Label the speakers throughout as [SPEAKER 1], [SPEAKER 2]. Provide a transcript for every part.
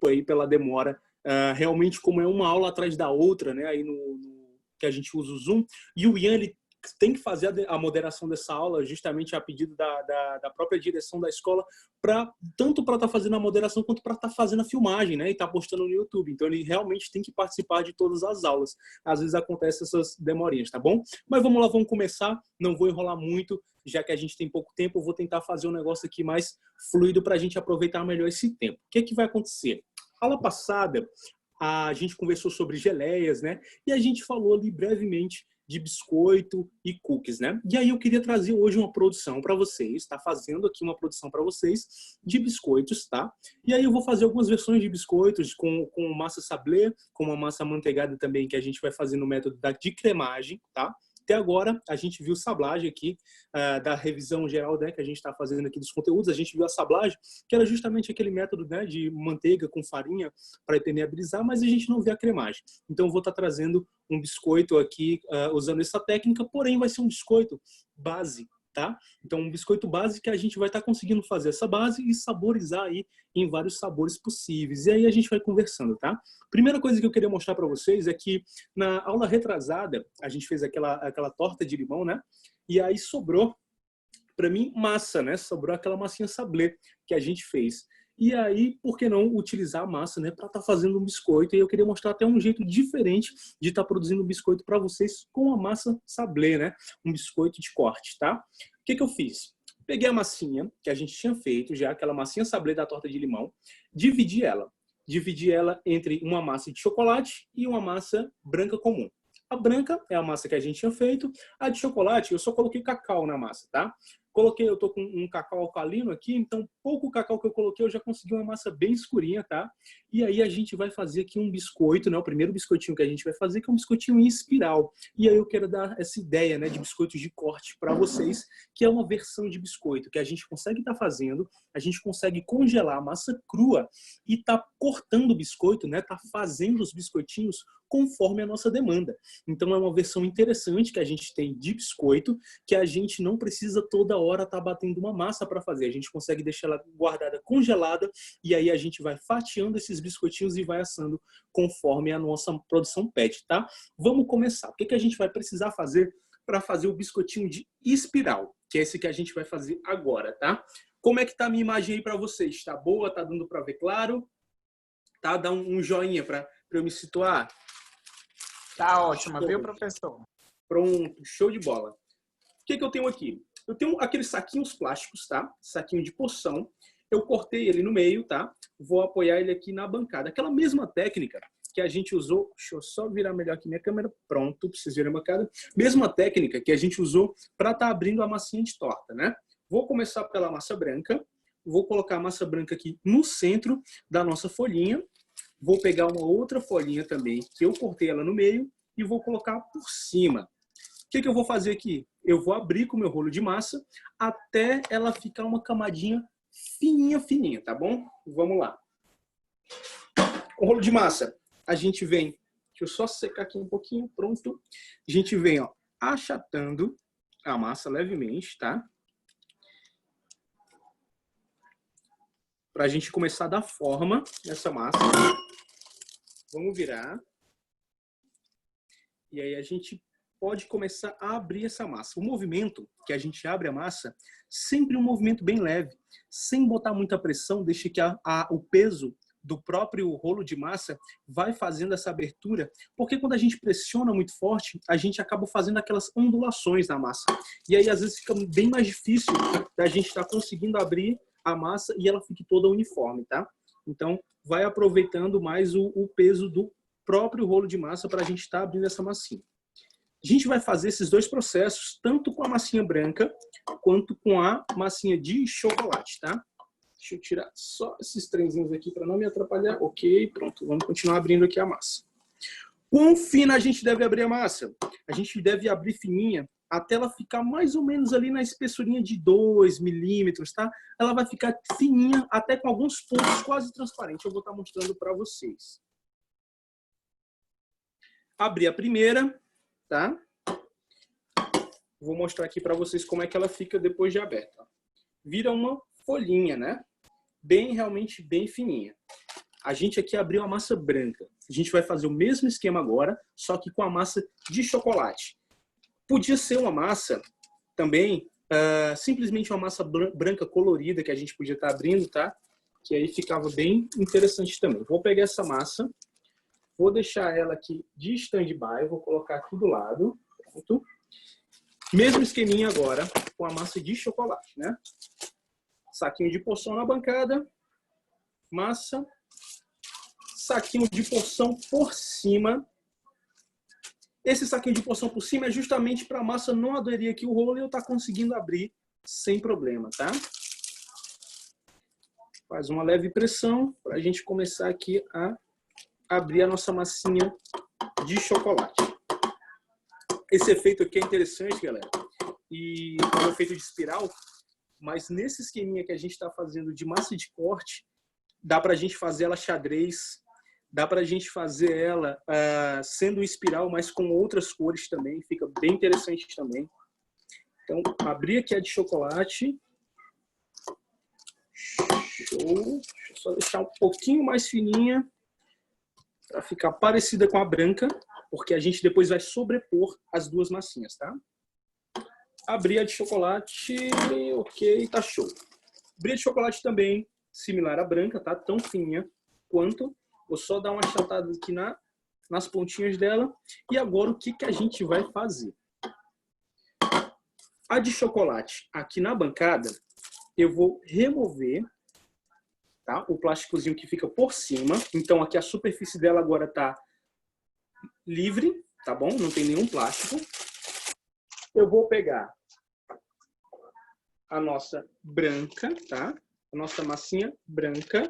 [SPEAKER 1] aí pela demora. Realmente, como é uma aula atrás da outra, né, aí que a gente usa o Zoom, e o Ian, ele tem que fazer a moderação dessa aula justamente a pedido da própria direção da escola, tanto para estar fazendo a moderação quanto para estar fazendo a filmagem, né, e estar postando no YouTube. Então ele realmente tem que participar de todas as aulas. Às vezes acontecem essas demorinhas, tá bom? Mas vamos lá, vamos começar. Não vou enrolar muito, já que a gente tem pouco tempo. Eu vou tentar fazer um negócio aqui mais fluido para a gente aproveitar melhor esse tempo. O que vai acontecer? Aula passada, a gente conversou sobre geleias, né? E a gente falou ali brevemente de biscoito e cookies, né? E aí eu queria trazer hoje uma produção para vocês, tá? Fazendo aqui uma produção para vocês de biscoitos, tá? E aí eu vou fazer algumas versões de biscoitos com massa sablé, com uma massa amanteigada também, que a gente vai fazer no método de cremagem, tá? Até agora, a gente viu sablagem aqui, da revisão geral, né, que a gente está fazendo aqui dos conteúdos. A gente viu a sablagem, que era justamente aquele método, né, de manteiga com farinha para impermeabilizar, mas a gente não vê a cremagem. Então, eu vou estar trazendo um biscoito aqui, usando essa técnica, porém vai ser um biscoito base, tá? Então, um biscoito base que a gente vai estar conseguindo fazer essa base e saborizar aí em vários sabores possíveis. E aí a gente vai conversando, tá? Primeira coisa que eu queria mostrar para vocês é que na aula retrasada, a gente fez aquela torta de limão, né? E aí sobrou, para mim, massa, né? Sobrou aquela massinha sablé que a gente fez. E aí, por que não utilizar a massa, né, para estar fazendo um biscoito? E eu queria mostrar até um jeito diferente de estar produzindo um biscoito para vocês com a massa sablé, né? Um biscoito de corte, tá? O que eu fiz? Peguei a massinha que a gente tinha feito já, aquela massinha sablé da torta de limão, dividi ela. Dividi ela entre uma massa de chocolate e uma massa branca comum. A branca é a massa que a gente tinha feito. A de chocolate, eu só coloquei cacau na massa, tá? Eu tô com um cacau alcalino aqui, então pouco cacau que eu coloquei, eu já consegui uma massa bem escurinha, tá? E aí a gente vai fazer aqui um biscoito, né? O primeiro biscoitinho que a gente vai fazer, que é um biscoitinho em espiral. E aí eu quero dar essa ideia, né, de biscoitos de corte para vocês, que é uma versão de biscoito que a gente consegue estar fazendo, a gente consegue congelar a massa crua e tá cortando o biscoito, né? Tá fazendo os biscoitinhos conforme a nossa demanda. Então é uma versão interessante que a gente tem de biscoito, que a gente não precisa toda hora estar batendo uma massa para fazer. A gente consegue deixar ela guardada congelada e aí a gente vai fatiando esses biscoitinhos e vai assando conforme a nossa produção pede, tá? Vamos começar. O que a gente vai precisar fazer para fazer o biscoitinho de espiral, que é esse que a gente vai fazer agora, tá? Como é que tá a minha imagem aí para vocês? Tá boa? Tá dando para ver claro? Tá? Dá um joinha para eu me situar.
[SPEAKER 2] Tá ótima, viu, professor?
[SPEAKER 1] Pronto, show de bola. O que eu tenho aqui? Eu tenho aqueles saquinhos plásticos, tá? Saquinho de porção. Eu cortei ele no meio, tá? Vou apoiar ele aqui na bancada. Aquela mesma técnica que a gente usou... Deixa eu só virar melhor aqui minha câmera. Pronto, preciso virar a bancada. Mesma técnica que a gente usou para estar abrindo a massinha de torta, né? Vou começar pela massa branca. Vou colocar a massa branca aqui no centro da nossa folhinha. Vou pegar uma outra folhinha também, que eu cortei ela no meio, e vou colocar por cima. O que eu vou fazer aqui? Eu vou abrir com o meu rolo de massa até ela ficar uma camadinha fininha, fininha, tá bom? Vamos lá. O rolo de massa, a gente vem... Deixa eu só secar aqui um pouquinho, pronto. A gente vem, ó, achatando a massa levemente, tá? Pra gente começar a dar forma nessa massa. Vamos virar. E aí a gente pode começar a abrir essa massa. O movimento que a gente abre a massa, sempre um movimento bem leve, sem botar muita pressão, deixa que o peso do próprio rolo de massa vai fazendo essa abertura, porque quando a gente pressiona muito forte, a gente acaba fazendo aquelas ondulações na massa. E aí às vezes fica bem mais difícil da gente estar conseguindo abrir a massa e ela fique toda uniforme, tá? Então, vai aproveitando mais o peso do próprio rolo de massa para a gente estar abrindo essa massinha. A gente vai fazer esses dois processos, tanto com a massinha branca, quanto com a massinha de chocolate, tá? Deixa eu tirar só esses trenzinhos aqui para não me atrapalhar. Ok, pronto. Vamos continuar abrindo aqui a massa. Quão fina a gente deve abrir a massa? A gente deve abrir fininha até ela ficar mais ou menos ali na espessurinha de 2 milímetros, tá? Ela vai ficar fininha, até com alguns pontos quase transparentes. Eu vou estar mostrando para vocês. Abri a primeira, tá? Vou mostrar aqui para vocês como é que ela fica depois de aberta. Vira uma folhinha, né? Realmente bem fininha. A gente aqui abriu a massa branca. A gente vai fazer o mesmo esquema agora, só que com a massa de chocolate. Podia ser uma massa também, simplesmente uma massa branca colorida que a gente podia estar abrindo, tá? Que aí ficava bem interessante também. Vou pegar essa massa, vou deixar ela aqui de stand-by, vou colocar aqui do lado. Pronto. Mesmo esqueminha agora com a massa de chocolate, né? Saquinho de porção na bancada, massa, saquinho de porção por cima. Esse saquinho de porção por cima é justamente para a massa não aderir aqui o rolo e eu estar conseguindo abrir sem problema, tá? Faz uma leve pressão para a gente começar aqui a abrir a nossa massinha de chocolate. Esse efeito aqui é interessante, galera, e é um efeito de espiral, mas nesse esqueminha que a gente está fazendo de massa de corte, dá para a gente fazer ela xadrez, dá para a gente fazer ela sendo um espiral, mas com outras cores também, fica bem interessante também. Então, abrir aqui a de chocolate. Show. Deixa eu só deixar um pouquinho mais fininha para ficar parecida com a branca, porque a gente depois vai sobrepor as duas massinhas, tá? Abrir a de chocolate, ok, tá show. Abrir a de chocolate também, similar à branca, tá? Tão fininha quanto. Vou só dar uma achatada aqui nas pontinhas dela. E agora o que a gente vai fazer? A de chocolate aqui na bancada, eu vou remover, tá? O plásticozinho que fica por cima. Então aqui a superfície dela agora tá livre, tá bom? Não tem nenhum plástico. Eu vou pegar a nossa branca, tá? A nossa massinha branca.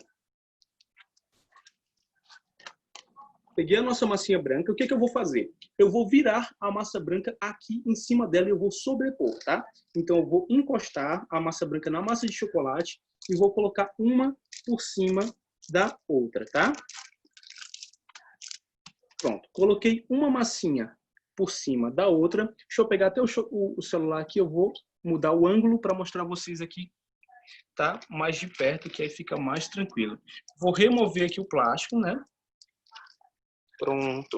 [SPEAKER 1] Peguei a nossa massinha branca. O que eu vou fazer? Eu vou virar a massa branca aqui em cima dela e eu vou sobrepor, tá? Então eu vou encostar a massa branca na massa de chocolate e vou colocar uma por cima da outra, tá? Pronto. Coloquei uma massinha por cima da outra. Deixa eu pegar até o celular aqui. Eu vou mudar o ângulo para mostrar a vocês aqui, tá? Mais de perto, que aí fica mais tranquilo. Vou remover aqui o plástico, né? Pronto.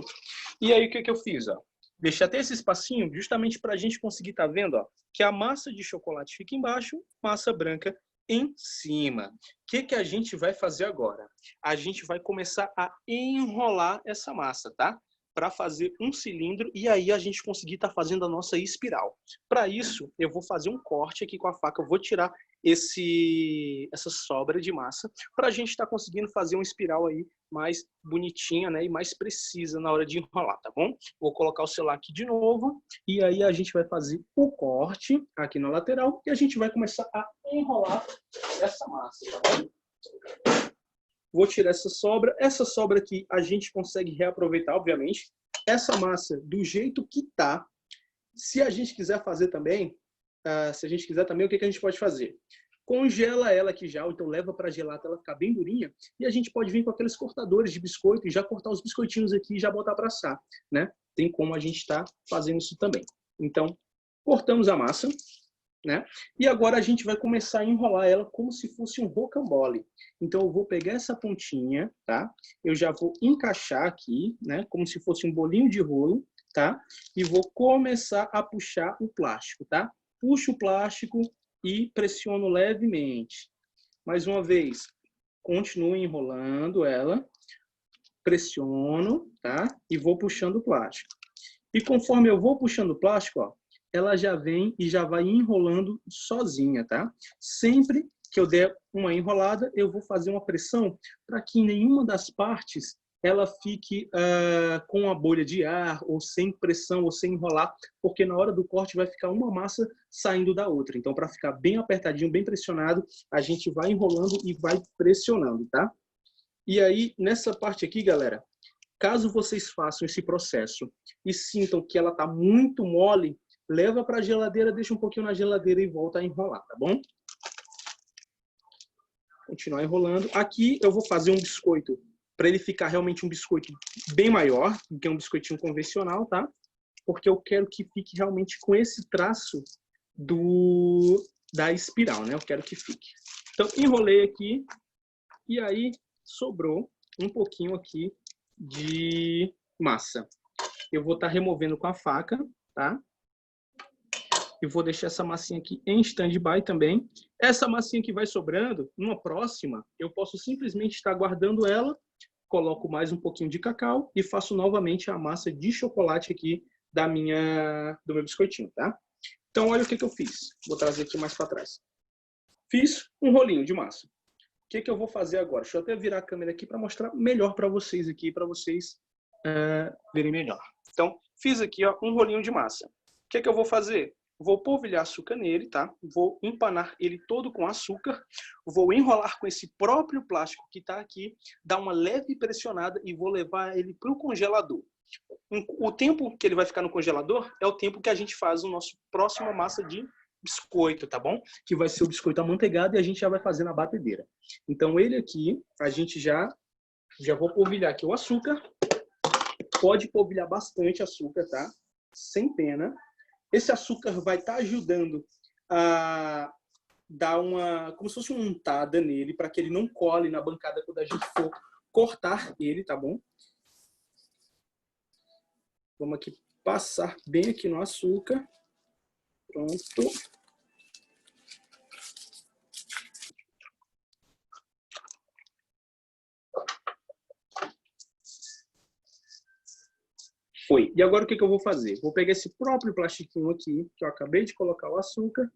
[SPEAKER 1] E aí, o que eu fiz, ó? Deixei até esse espacinho justamente para a gente conseguir, tá vendo, ó? Que a massa de chocolate fica embaixo, massa branca em cima. O que a gente vai fazer agora? A gente vai começar a enrolar essa massa, tá? Para fazer um cilindro e aí a gente conseguir estar fazendo a nossa espiral. Para isso, eu vou fazer um corte aqui com a faca. Eu vou tirar essa sobra de massa para a gente estar conseguindo fazer uma espiral aí mais bonitinha, né? E mais precisa na hora de enrolar, tá bom? Vou colocar o celular aqui de novo e aí a gente vai fazer o corte aqui na lateral e a gente vai começar a enrolar essa massa, tá bom? Vou tirar essa sobra. Essa sobra aqui a gente consegue reaproveitar, obviamente. Essa massa, do jeito que tá, se a gente quiser fazer também, o que a gente pode fazer? Congela ela aqui já, ou então leva para gelar até ela ficar bem durinha, e a gente pode vir com aqueles cortadores de biscoito e já cortar os biscoitinhos aqui e já botar para assar, né? Tem como a gente estar fazendo isso também. Então, cortamos a massa, né? E agora a gente vai começar a enrolar ela como se fosse um rocambole. Então eu vou pegar essa pontinha, tá? Eu já vou encaixar aqui, né? Como se fosse um bolinho de rolo, tá? E vou começar a puxar o plástico, tá? Puxo o plástico e pressiono levemente. Mais uma vez, continuo enrolando ela, pressiono, tá? E vou puxando o plástico. E conforme eu vou puxando o plástico, ó, ela já vem e já vai enrolando sozinha, tá? Sempre que eu der uma enrolada, eu vou fazer uma pressão para que nenhuma das partes ela fique com a bolha de ar, ou sem pressão, ou sem enrolar, porque na hora do corte vai ficar uma massa saindo da outra. Então, para ficar bem apertadinho, bem pressionado, a gente vai enrolando e vai pressionando, tá? E aí, nessa parte aqui, galera, caso vocês façam esse processo e sintam que ela está muito mole, leva para a geladeira, deixa um pouquinho na geladeira e volta a enrolar, tá bom? Continuar enrolando. Aqui eu vou fazer um biscoito para ele ficar realmente um biscoito bem maior do que um biscoitinho convencional, tá? Porque eu quero que fique realmente com esse traço da espiral, né? Eu quero que fique. Então, enrolei aqui e aí sobrou um pouquinho aqui de massa. Eu vou estar removendo com a faca, tá? E vou deixar essa massinha aqui em stand-by também. Essa massinha que vai sobrando, numa próxima, eu posso simplesmente estar guardando ela, coloco mais um pouquinho de cacau e faço novamente a massa de chocolate aqui do meu biscoitinho, tá? Então, olha o que eu fiz. Vou trazer aqui mais para trás. Fiz um rolinho de massa. O que eu vou fazer agora? Deixa eu até virar a câmera aqui para mostrar melhor para vocês aqui, para vocês verem melhor. Então, fiz aqui ó, um rolinho de massa. O que eu vou fazer? Vou polvilhar açúcar nele, tá? Vou empanar ele todo com açúcar. Vou enrolar com esse próprio plástico que está aqui, dar uma leve pressionada e vou levar ele para o congelador. O tempo que ele vai ficar no congelador é o tempo que a gente faz o nosso próxima massa de biscoito, tá bom? Que vai ser o biscoito amanteigado e a gente já vai fazer na batedeira. Então, ele aqui, a gente já vou polvilhar aqui o açúcar. Pode polvilhar bastante açúcar, tá? Sem pena. Esse açúcar vai estar ajudando a dar como se fosse uma untada nele, para que ele não cole na bancada quando a gente for cortar ele, tá bom? Vamos aqui passar bem aqui no açúcar. Pronto. Foi. E agora o que eu vou fazer? Vou pegar esse próprio plastiquinho aqui, que eu acabei de colocar o açúcar,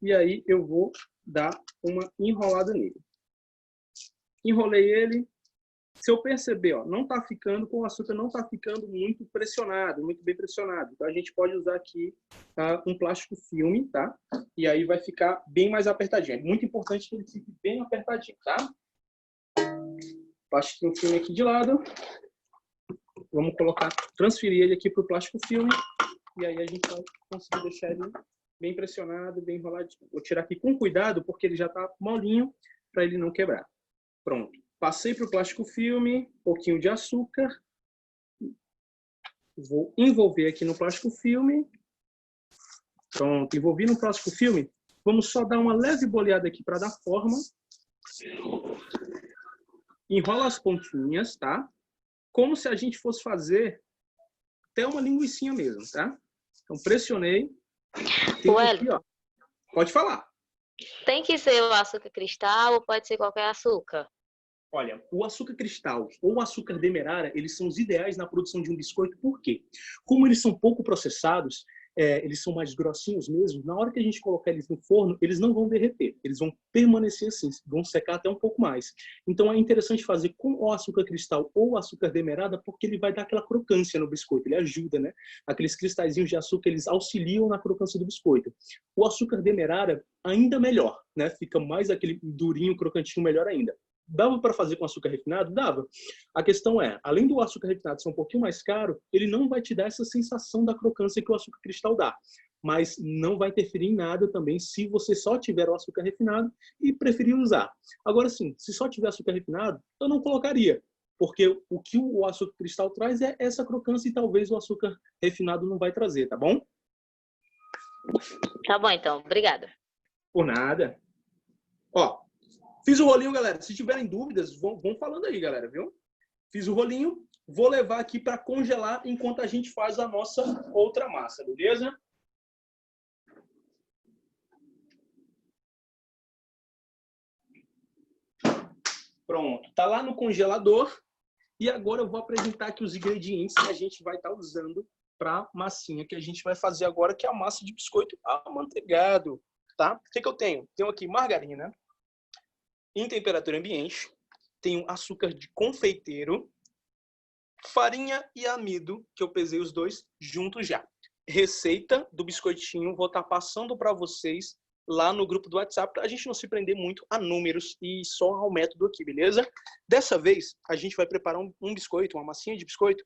[SPEAKER 1] e aí eu vou dar uma enrolada nele. Enrolei ele. Se eu perceber, ó, não tá ficando, com o açúcar não está ficando muito pressionado, muito bem pressionado. Então a gente pode usar aqui um plástico filme, tá? E aí vai ficar bem mais apertadinho. É muito importante que ele fique bem apertadinho, tá? Plástico filme aqui de lado. Vamos transferir ele aqui para o plástico filme. E aí a gente vai conseguir deixar ele bem pressionado, bem enroladinho. Vou tirar aqui com cuidado, porque ele já está molinho, para ele não quebrar. Pronto. Passei para o plástico filme, um pouquinho de açúcar. Vou envolver aqui no plástico filme. Pronto, envolvi no plástico filme. Vamos só dar uma leve boleada aqui para dar forma. Enrola as pontinhas, tá? Como se a gente fosse fazer até uma linguicinha mesmo, tá? Então, pressionei.
[SPEAKER 3] Aqui,
[SPEAKER 1] ó. Pode falar.
[SPEAKER 3] Tem que ser o açúcar cristal ou pode ser qualquer açúcar?
[SPEAKER 1] Olha, o açúcar cristal ou o açúcar demerara, eles são os ideais na produção de um biscoito. Por quê? Como eles são pouco processados, eles são mais grossinhos mesmo, na hora que a gente colocar eles no forno, eles não vão derreter, eles vão permanecer assim, vão secar até um pouco mais. Então é interessante fazer com o açúcar cristal ou o açúcar demerara, porque ele vai dar aquela crocância no biscoito, ele ajuda, né? Aqueles cristalzinhos de açúcar, eles auxiliam na crocância do biscoito. O açúcar demerara, ainda melhor, né? Fica mais aquele durinho, crocantinho, melhor ainda. Dava para fazer com açúcar refinado? Dava. A questão é, além do açúcar refinado ser um pouquinho mais caro, ele não vai te dar essa sensação da crocância que o açúcar cristal dá. Mas não vai interferir em nada também se você só tiver o açúcar refinado e preferir usar. Agora sim, se só tiver açúcar refinado, eu não colocaria. Porque o que o açúcar cristal traz é essa crocância e talvez o açúcar refinado não vai trazer, tá bom?
[SPEAKER 3] Tá bom, então. Obrigada.
[SPEAKER 1] Por nada. Ó, fiz o rolinho, galera. Se tiverem dúvidas, vão falando aí, galera, viu? Fiz o rolinho. Vou levar aqui para congelar enquanto a gente faz a nossa outra massa, beleza? Pronto. Tá lá no congelador. E agora eu vou apresentar aqui os ingredientes que a gente vai estar usando para a massinha que a gente vai fazer agora, que é a massa de biscoito amanteigado, tá? O que eu tenho? Tenho aqui margarina em temperatura ambiente, tenho açúcar de confeiteiro, farinha e amido, que eu pesei os dois juntos já. Receita do biscoitinho, vou estar passando para vocês lá no grupo do WhatsApp, para a gente não se prender muito a números e só ao método aqui, beleza? Dessa vez, a gente vai preparar um biscoito, uma massinha de biscoito,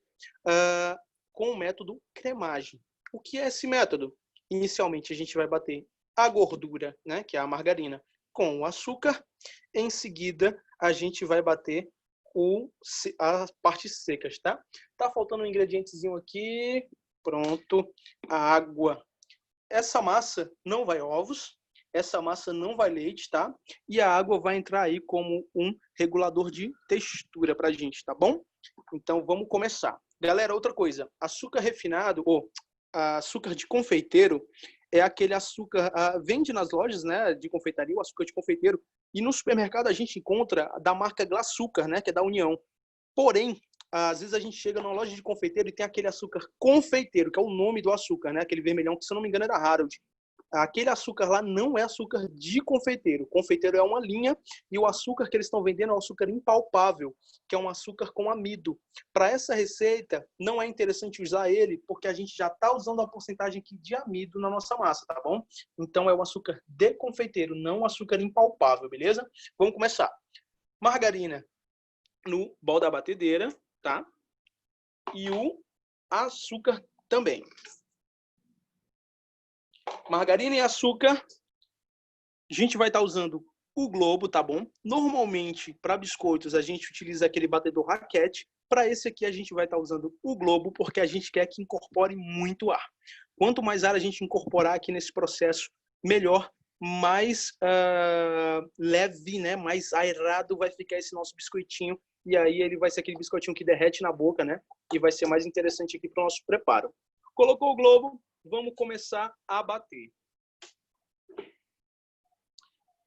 [SPEAKER 1] com o método cremagem. O que é esse método? Inicialmente, a gente vai bater a gordura, né, que é a margarina, com o açúcar. Em seguida, a gente vai bater as partes secas, tá? Tá faltando um ingredientezinho aqui. Pronto. A água. Essa massa não vai ovos. essa massa não vai leite, tá? E a água vai entrar aí como um regulador de textura pra gente, tá bom? Então, vamos começar. Galera, outra coisa. Açúcar refinado, ou açúcar de confeiteiro, é aquele açúcar, vende nas lojas, né, de confeitaria, o açúcar de confeiteiro, e no supermercado a gente encontra da marca Glasucar, né, que é da União. Porém, às vezes a gente chega numa loja de confeiteiro e tem aquele açúcar confeiteiro, que é o nome do açúcar, né, aquele vermelhão, que se eu não me engano é da Harold. Aquele açúcar lá não é açúcar de confeiteiro. Confeiteiro é uma linha e o açúcar que eles estão vendendo é um açúcar impalpável, que é um açúcar com amido. Para essa receita, não é interessante usar ele porque a gente já está usando a porcentagem aqui de amido na nossa massa, tá bom? Então é um açúcar de confeiteiro, não um açúcar impalpável, beleza? Vamos começar. Margarina no bol da batedeira, tá? E o açúcar também. Margarina e açúcar, a gente vai estar usando o globo, tá bom? Normalmente, para biscoitos, a gente utiliza aquele batedor raquete. Para esse aqui, a gente vai estar usando o globo, porque a gente quer que incorpore muito ar. Quanto mais ar a gente incorporar aqui nesse processo, melhor, mais leve, né? Mais aerado vai ficar esse nosso biscoitinho. E aí ele vai ser aquele biscoitinho que derrete na boca, né? E vai ser mais interessante aqui para o nosso preparo. Colocou o globo, vamos começar a bater.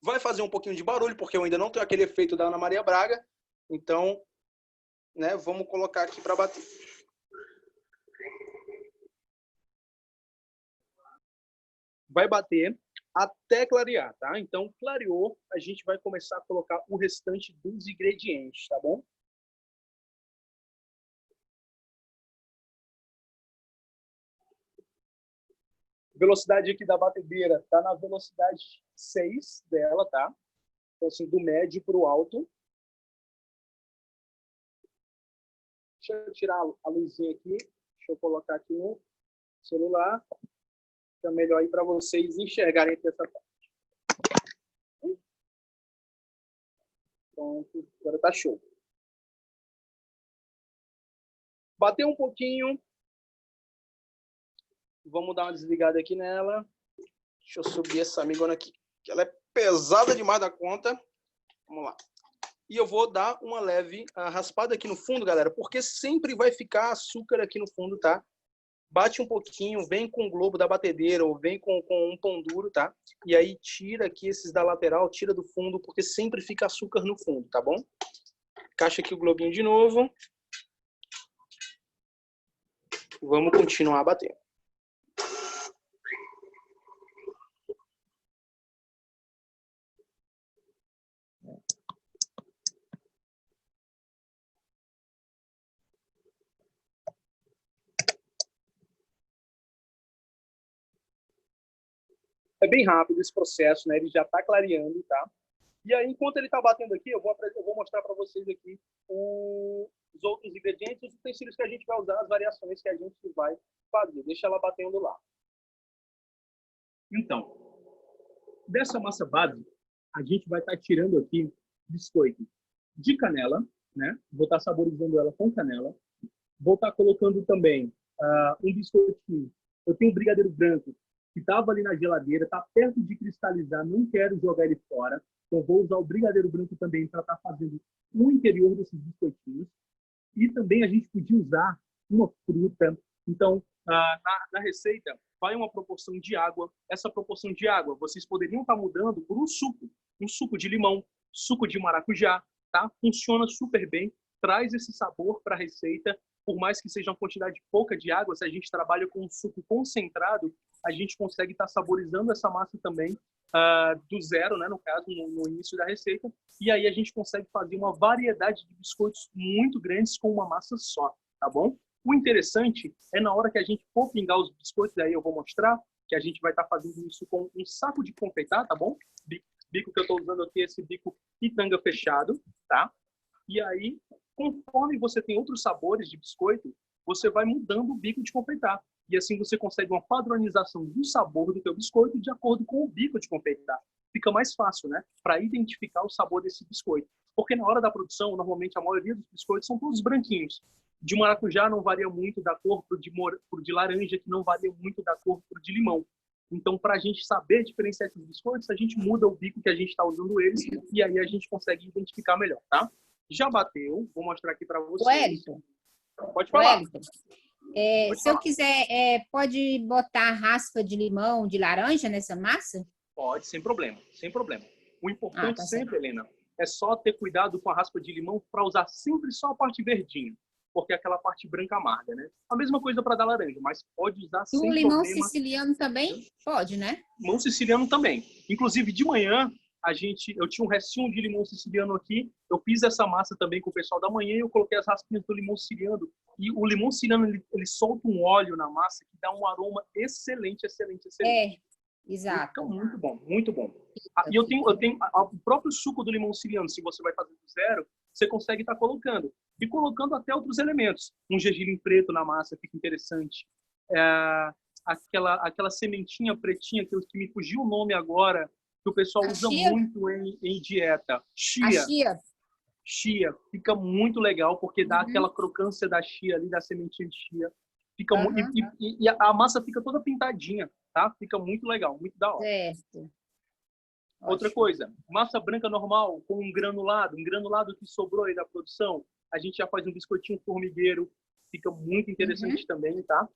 [SPEAKER 1] Vai fazer um pouquinho de barulho, porque eu ainda não tenho aquele efeito da Ana Maria Braga. Então, né, vamos colocar aqui para bater. Vai bater até clarear, tá? Então, clareou, a gente vai começar a colocar o restante dos ingredientes, tá bom? Velocidade aqui da batedeira tá na velocidade 6 dela, tá? Então, assim, do médio para o alto. Deixa eu tirar a luzinha aqui. Deixa eu colocar aqui no celular. Fica melhor aí para vocês enxergarem aqui essa parte. Pronto, agora tá show. Bateu um pouquinho. Vamos dar uma desligada aqui nela. Deixa eu subir essa amigona aqui, que ela é pesada demais da conta. Vamos lá. E eu vou dar uma leve raspada aqui no fundo, galera, porque sempre vai ficar açúcar aqui no fundo, tá? Bate um pouquinho, vem com o globo da batedeira ou vem com um pão duro, tá? E aí tira aqui esses da lateral, tira do fundo, porque sempre fica açúcar no fundo, tá bom? Encaixa aqui o globinho de novo. Vamos continuar batendo. É bem rápido esse processo, né? Ele já está clareando, tá? E aí, enquanto ele está batendo aqui, eu vou mostrar para vocês aqui os outros ingredientes, os utensílios que a gente vai usar, as variações que a gente vai fazer. Deixa ela batendo lá. Então, dessa massa base, a gente vai estar tirando aqui biscoito de canela, né? Vou estar saborizando ela com canela. Vou estar colocando também um biscoitinho. Eu tenho um brigadeiro branco que estava ali na geladeira, está perto de cristalizar, não quero jogar ele fora. Então, vou usar o brigadeiro branco também para estar fazendo o interior desses biscoitinhos. E também a gente podia usar uma fruta. Então, na receita, vai uma proporção de água. Essa proporção de água, vocês poderiam estar mudando por um suco de limão, suco de maracujá, tá? Funciona super bem, traz esse sabor para a receita. Por mais que seja uma quantidade pouca de água, se a gente trabalha com um suco concentrado, a gente consegue estar saborizando essa massa também do zero, né, no caso, no início da receita. E aí a gente consegue fazer uma variedade de biscoitos muito grandes com uma massa só, tá bom? O interessante é na hora que a gente for pingar os biscoitos, aí eu vou mostrar que a gente vai estar fazendo isso com um saco de confeitar, tá bom? Bico que eu estou usando aqui, esse bico pitanga fechado, tá? E aí, conforme você tem outros sabores de biscoito, você vai mudando o bico de confeitar. E assim você consegue uma padronização do sabor do teu biscoito de acordo com o bico de confeitar. Fica mais fácil, né? Para identificar o sabor desse biscoito. Porque na hora da produção, normalmente a maioria dos biscoitos são todos branquinhos. De maracujá não varia muito da cor pro de laranja, que não varia muito da cor pro de limão. Então, para a gente saber diferenciar esses biscoitos, a gente muda o bico que a gente está usando eles e aí a gente consegue identificar melhor, tá? Já bateu, vou mostrar aqui para vocês.
[SPEAKER 4] Wellington,
[SPEAKER 1] Pode falar.
[SPEAKER 4] Wellington,
[SPEAKER 1] Pode
[SPEAKER 4] se eu
[SPEAKER 1] falar.
[SPEAKER 4] quiser, pode botar raspa de limão, de laranja nessa massa?
[SPEAKER 1] Pode, sem problema, sem problema. O importante
[SPEAKER 4] tá
[SPEAKER 1] sempre,
[SPEAKER 4] certo.
[SPEAKER 1] Helena, é só ter cuidado com a raspa de limão para usar sempre só a parte verdinha, porque é aquela parte branca amarga, né? A mesma coisa para dar laranja, mas pode usar
[SPEAKER 4] E o
[SPEAKER 1] sem
[SPEAKER 4] limão
[SPEAKER 1] problema.
[SPEAKER 4] siciliano também pode, né?
[SPEAKER 1] Limão siciliano também. Inclusive, de manhã, eu tinha um restinho de limão siciliano aqui, eu fiz essa massa também com o pessoal da manhã e eu coloquei as raspinhas do limão siciliano. E o limão siciliano, ele solta um óleo na massa que dá um aroma excelente, excelente, excelente.
[SPEAKER 4] Exato.
[SPEAKER 1] Fica muito bom, muito bom. E eu tenho o próprio suco do limão siciliano, se você vai fazer do zero, você consegue estar colocando. E colocando até outros elementos. Um gergelim preto na massa fica interessante. Aquela sementinha pretinha, que me fugiu o nome agora, que o pessoal usa muito em dieta. Chia.
[SPEAKER 4] A chia.
[SPEAKER 1] Chia. Fica muito legal, porque dá aquela crocância da chia ali, da sementinha de chia. Fica e a massa fica toda pintadinha, tá? Fica muito legal, muito da hora.
[SPEAKER 4] Certo.
[SPEAKER 1] Outra coisa, massa branca normal com um granulado que sobrou aí da produção, a gente já faz um biscoitinho formigueiro, fica muito interessante também, tá?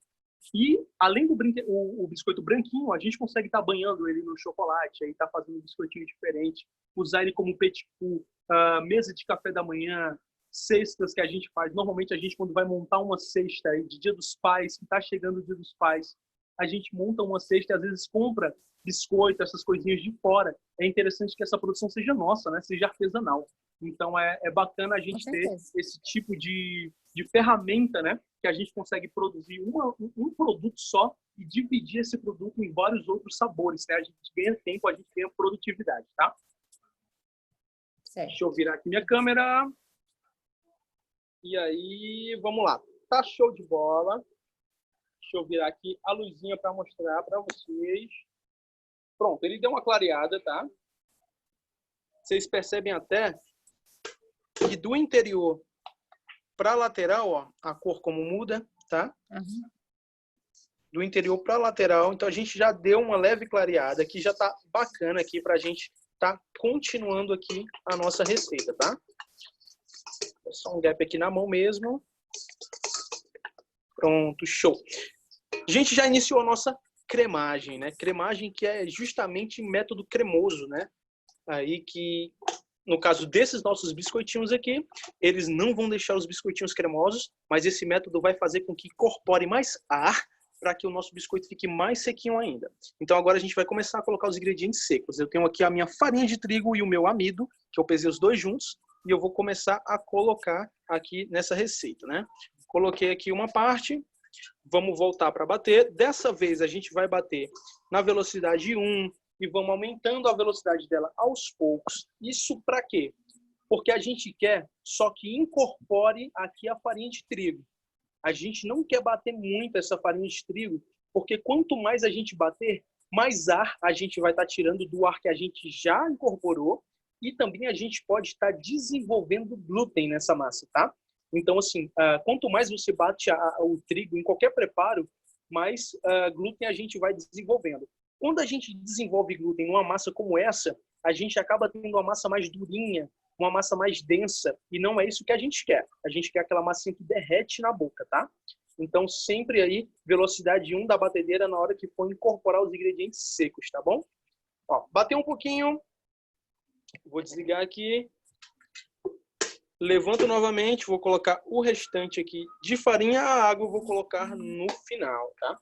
[SPEAKER 1] E além do o biscoito branquinho, a gente consegue estar banhando ele no chocolate, aí tá fazendo um biscoitinho diferente, usar ele como petit four, mesa de café da manhã, cestas que a gente faz. Normalmente a gente, quando vai montar uma cesta aí de Dia dos Pais, que tá chegando o Dia dos Pais, a gente monta uma cesta e às vezes compra biscoito, essas coisinhas de fora. É interessante que essa produção seja nossa, né? Seja artesanal. Então é bacana a gente ter esse tipo de ferramenta, né? Que a gente consegue produzir um produto só e dividir esse produto em vários outros sabores, né? A gente ganha tempo, a gente ganha produtividade, tá?
[SPEAKER 4] Certo.
[SPEAKER 1] Deixa eu virar aqui minha câmera. E aí, vamos lá. Tá show de bola. Deixa eu virar aqui a luzinha para mostrar para vocês. Pronto, ele deu uma clareada, tá? Vocês percebem até que do interior para a lateral, ó, a cor como muda, tá? Do interior para a lateral, então a gente já deu uma leve clareada, que já tá bacana aqui para a gente tá continuando aqui a nossa receita, tá? É só um gap aqui na mão mesmo. Pronto, show. A gente já iniciou a nossa cremagem, né? Cremagem que é justamente método cremoso, né? Aí que, no caso desses nossos biscoitinhos aqui, eles não vão deixar os biscoitinhos cremosos, mas esse método vai fazer com que incorpore mais ar para que o nosso biscoito fique mais sequinho ainda. Então agora a gente vai começar a colocar os ingredientes secos. Eu tenho aqui a minha farinha de trigo e o meu amido, que eu pesei os dois juntos, e eu vou começar a colocar aqui nessa receita, né? Coloquei aqui uma parte, vamos voltar para bater. Dessa vez a gente vai bater na velocidade 1 e vamos aumentando a velocidade dela aos poucos. Isso para quê? Porque a gente quer só que incorpore aqui a farinha de trigo. A gente não quer bater muito essa farinha de trigo, porque quanto mais a gente bater, mais ar a gente vai estar tirando do ar que a gente já incorporou e também a gente pode estar desenvolvendo glúten nessa massa, tá? Então, assim, quanto mais você bate o trigo em qualquer preparo, mais glúten a gente vai desenvolvendo. Quando a gente desenvolve glúten numa massa como essa, a gente acaba tendo uma massa mais durinha, uma massa mais densa, e não é isso que a gente quer. A gente quer aquela massinha que derrete na boca, tá? Então, sempre aí, velocidade 1 da batedeira na hora que for incorporar os ingredientes secos, tá bom? Ó, bateu um pouquinho. Vou desligar aqui. Levanto novamente, vou colocar o restante aqui de farinha. A água eu vou colocar no final, tá?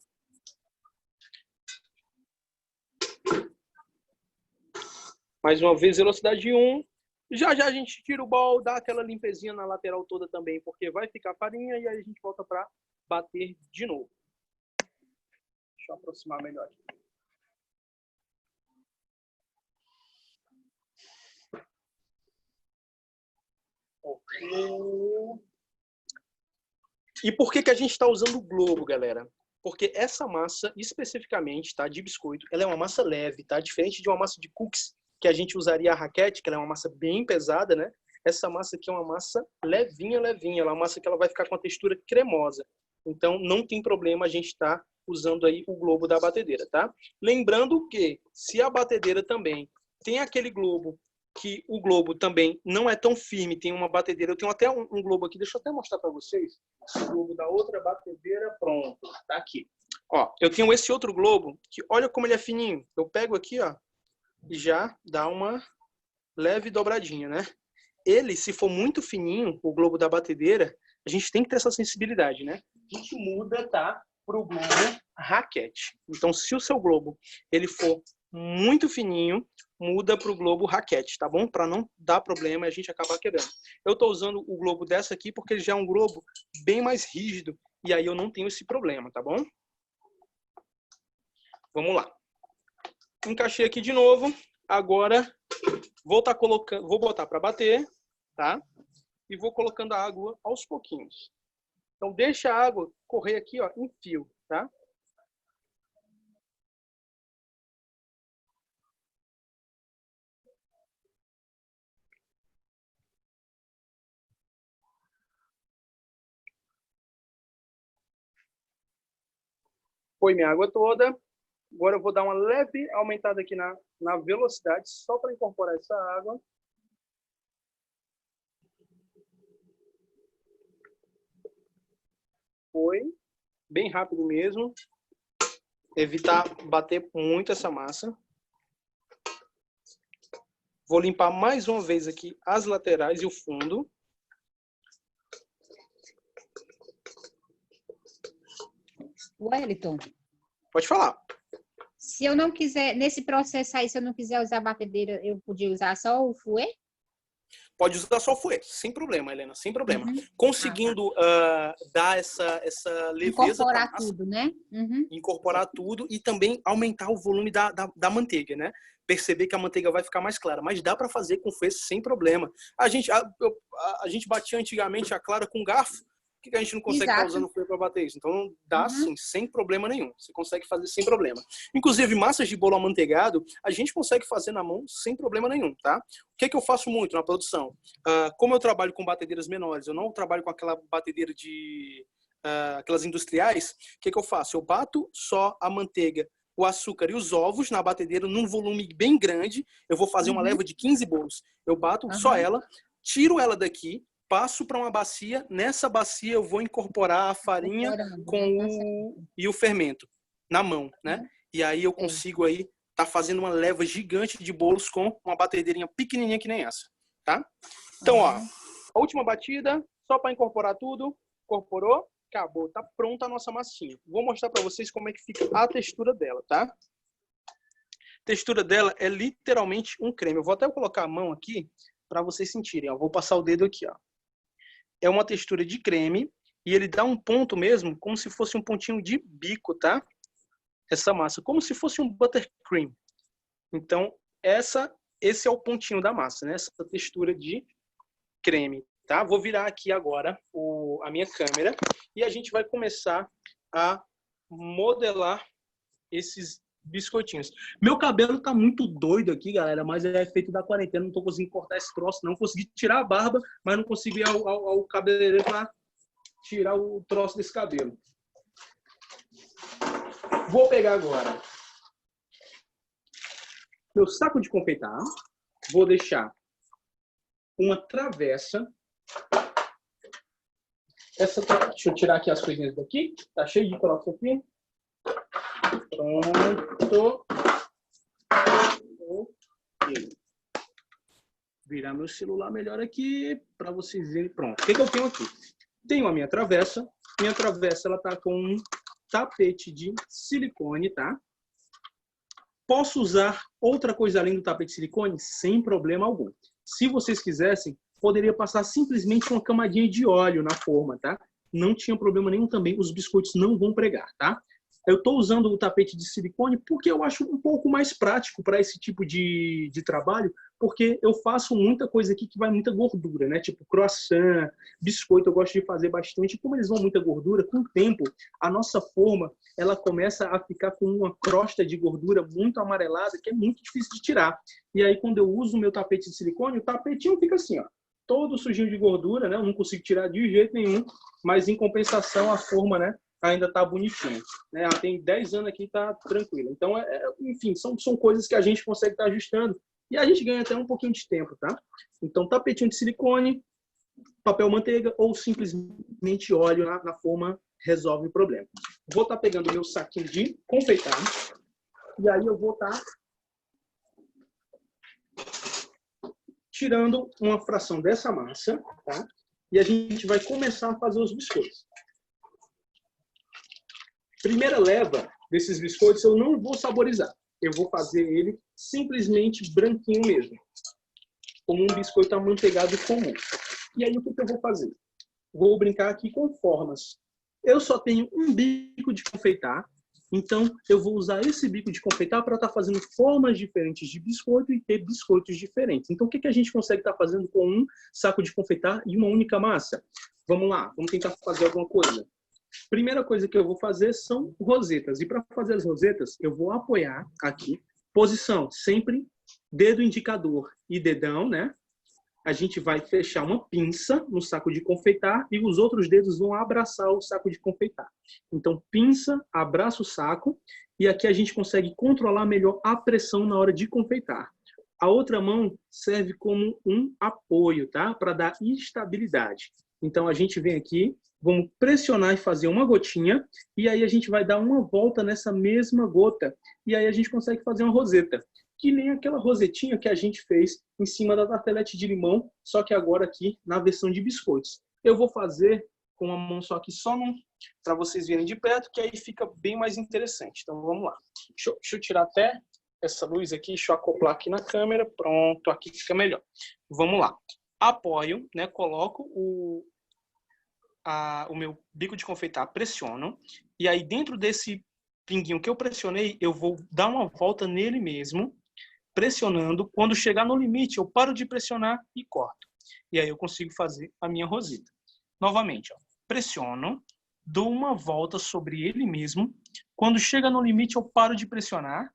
[SPEAKER 1] Mais uma vez, velocidade 1. Já já a gente tira o bol, dá aquela limpezinha na lateral toda também, porque vai ficar farinha e aí a gente volta para bater de novo. Deixa eu aproximar melhor aqui. E por que a gente está usando o globo, galera? Porque essa massa, especificamente, tá, de biscoito, ela é uma massa leve, tá? Diferente de uma massa de cookies, que a gente usaria a raquete, que ela é uma massa bem pesada, né? Essa massa aqui é uma massa levinha, levinha. Ela é uma massa que ela vai ficar com uma textura cremosa. Então, não tem problema a gente estar usando aí o globo da batedeira, tá? Lembrando que, se a batedeira também tem aquele globo, que o globo também não é tão firme, tem uma batedeira, eu tenho até um globo aqui, deixa eu até mostrar para vocês, o globo da outra batedeira, pronto, tá aqui. Ó, eu tenho esse outro globo, que olha como ele é fininho, eu pego aqui, ó, e já dá uma leve dobradinha, né? Ele, se for muito fininho, o globo da batedeira, a gente tem que ter essa sensibilidade, né? A gente muda, tá, pro globo raquete. Então, se o seu globo ele for muito fininho, muda pro globo raquete, tá bom? Para não dar problema e a gente acabar quebrando. Eu tô usando o globo dessa aqui porque ele já é um globo bem mais rígido e aí eu não tenho esse problema, tá bom? Vamos lá. Encaixei aqui de novo. Agora vou botar para bater, tá? E vou colocando a água aos pouquinhos. Então deixa a água correr aqui, ó, em fio, tá? Foi minha água toda. Agora eu vou dar uma leve aumentada aqui na velocidade, só para incorporar essa água. Foi. Bem rápido mesmo. Evitar bater muito essa massa. Vou limpar mais uma vez aqui as laterais e o fundo.
[SPEAKER 4] Wellington,
[SPEAKER 1] Pode falar.
[SPEAKER 4] se eu não quiser, nesse processo aí, se eu não quiser usar a batedeira, eu podia usar só o fouet?
[SPEAKER 1] Pode usar só o fouet, sem problema, Helena, sem problema.
[SPEAKER 4] Uhum.
[SPEAKER 1] Conseguindo dar essa leveza
[SPEAKER 4] Incorporar
[SPEAKER 1] pra massa,
[SPEAKER 4] tudo, né? Uhum.
[SPEAKER 1] incorporar tudo e também aumentar o volume da manteiga, né? Perceber que a manteiga vai ficar mais clara, mas dá para fazer com fouet sem problema. A gente batia antigamente a clara com garfo. Por que a gente não consegue estar usando fouet para bater isso? Então dá sim, sem problema nenhum. Você consegue fazer sem problema. Inclusive, massas de bolo amanteigado, a gente consegue fazer na mão sem problema nenhum, tá? O que eu faço muito na produção? Como eu trabalho com batedeiras menores, eu não trabalho com aquela batedeira de aquelas industriais, o que eu faço? Eu bato só a manteiga, o açúcar e os ovos na batedeira num volume bem grande. Eu vou fazer uma leva de 15 bolos. Eu bato só ela, tiro ela daqui, passo para uma bacia. Nessa bacia eu vou incorporar a farinha e o fermento na mão, né? E aí eu consigo aí tá fazendo uma leva gigante de bolos com uma batedeirinha pequenininha que nem essa, tá? Então, ó, a última batida, só para incorporar tudo. Incorporou, acabou, tá pronta a nossa massinha. Vou mostrar para vocês como é que fica a textura dela, tá? A textura dela é literalmente um creme. Eu vou até colocar a mão aqui para vocês sentirem, ó. Vou passar o dedo aqui, ó. É uma textura de creme e ele dá um ponto mesmo, como se fosse um pontinho de bico, tá? Essa massa, como se fosse um buttercream. Então, esse é o pontinho da massa, né? Essa textura de creme, tá? Vou virar aqui agora a minha câmera e a gente vai começar a modelar esses biscoitinhos. Meu cabelo tá muito doido aqui, galera, mas é efeito da quarentena, não tô conseguindo cortar esse troço, não consegui tirar a barba, mas não consegui ir ao cabeleireiro para tirar o troço desse cabelo. Vou pegar agora meu saco de confeitar, vou deixar uma travessa. Deixa eu tirar aqui as coisinhas daqui, tá cheio de troço aqui. Pronto. Ok. Virar meu celular melhor aqui para vocês verem. Pronto. O que eu tenho aqui? Tenho a minha travessa. Minha travessa ela tá com um tapete de silicone, tá? Posso usar outra coisa além do tapete de silicone? Sem problema algum. Se vocês quisessem, poderia passar simplesmente uma camadinha de óleo na forma, tá? Não tinha problema nenhum também. Os biscoitos não vão pregar, tá? Eu estou usando o tapete de silicone porque eu acho um pouco mais prático para esse tipo de trabalho, porque eu faço muita coisa aqui que vai muita gordura, né? Tipo croissant, biscoito, eu gosto de fazer bastante. Como eles vão muita gordura, com o tempo, a nossa forma, ela começa a ficar com uma crosta de gordura muito amarelada, que é muito difícil de tirar. E aí, quando eu uso o meu tapete de silicone, o tapetinho fica assim, ó. todo sujinho de gordura, né? Eu não consigo tirar de jeito nenhum, mas em compensação a forma, né, ainda tá bonitinha, né? Ela tem 10 anos aqui, tá tranquila. Então, enfim, são coisas que a gente consegue estar ajustando e a gente ganha até um pouquinho de tempo, tá? Então, tapetinho de silicone, papel manteiga ou simplesmente óleo na forma resolve o problema. Vou estar pegando o meu saquinho de confeitar e aí eu vou estar tirando uma fração dessa massa, tá? E a gente vai começar a fazer os biscoitos. Primeira leva desses biscoitos eu não vou saborizar. Eu vou fazer ele simplesmente branquinho mesmo, como um biscoito amanteigado comum. E aí o que eu vou fazer? Vou brincar aqui com formas. Eu só tenho um bico de confeitar, então eu vou usar esse bico de confeitar para estar fazendo formas diferentes de biscoito e ter biscoitos diferentes. Então o que a gente consegue estar fazendo com um saco de confeitar e uma única massa? Vamos lá, vamos tentar fazer alguma coisa. Primeira coisa que eu vou fazer são rosetas. E para fazer as rosetas, eu vou apoiar aqui, posição sempre dedo indicador e dedão, né? A gente vai fechar uma pinça no saco de confeitar e os outros dedos vão abraçar o saco de confeitar. Então, pinça, abraça o saco e aqui a gente consegue controlar melhor a pressão na hora de confeitar. A outra mão serve como um apoio, tá? Para dar estabilidade. Então, a gente vem aqui, vamos pressionar e fazer uma gotinha e aí a gente vai dar uma volta nessa mesma gota e aí a gente consegue fazer uma roseta. Que nem aquela rosetinha que a gente fez em cima da tartelete de limão, só que agora aqui na versão de biscoitos. Eu vou fazer com uma mão só aqui, só para vocês verem de perto, que aí fica bem mais interessante. Então vamos lá. Deixa eu tirar até essa luz aqui, deixa eu acoplar aqui na câmera. Pronto, aqui fica melhor. Vamos lá. Apoio, né? Coloco o meu bico de confeitar, pressiono, e aí dentro desse pinguinho que eu pressionei, eu vou dar uma volta nele mesmo, pressionando. Quando chegar no limite, eu paro de pressionar e corto. E aí eu consigo fazer a minha roseta. Novamente, ó, pressiono, dou uma volta sobre ele mesmo. Quando chega no limite, eu paro de pressionar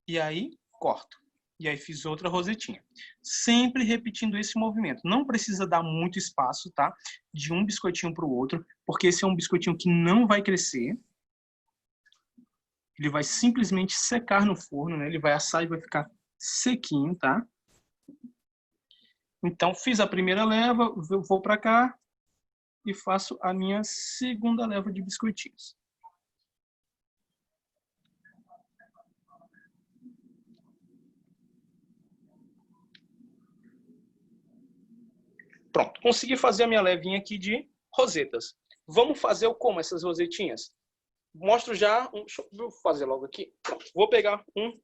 [SPEAKER 1] e aí corto. E aí fiz outra rosetinha. Sempre repetindo esse movimento. Não precisa dar muito espaço, tá? De um biscoitinho para o outro, porque esse é um biscoitinho que não vai crescer. Ele vai simplesmente secar no forno, né? Ele vai assar e vai ficar sequinho, tá? Então, fiz a primeira leva, eu vou para cá e faço a minha segunda leva de biscoitinhos. Pronto, consegui fazer a minha levinha aqui de rosetas. Vamos fazer como essas rosetinhas? Mostro já, deixa eu fazer logo aqui. Pronto, vou pegar um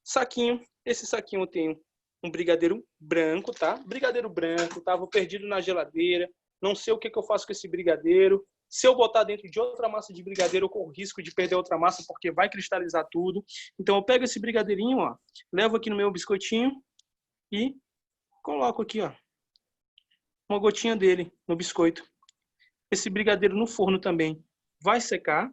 [SPEAKER 1] saquinho. Esse saquinho eu tenho um brigadeiro branco, tá? Brigadeiro branco, tava perdido na geladeira. Não sei o que eu faço com esse brigadeiro. Se eu botar dentro de outra massa de brigadeiro, eu corro risco de perder outra massa, porque vai cristalizar tudo. Então eu pego esse brigadeirinho, ó, levo aqui no meu biscoitinho e coloco aqui, ó, uma gotinha dele no biscoito. Esse brigadeiro no forno também vai secar.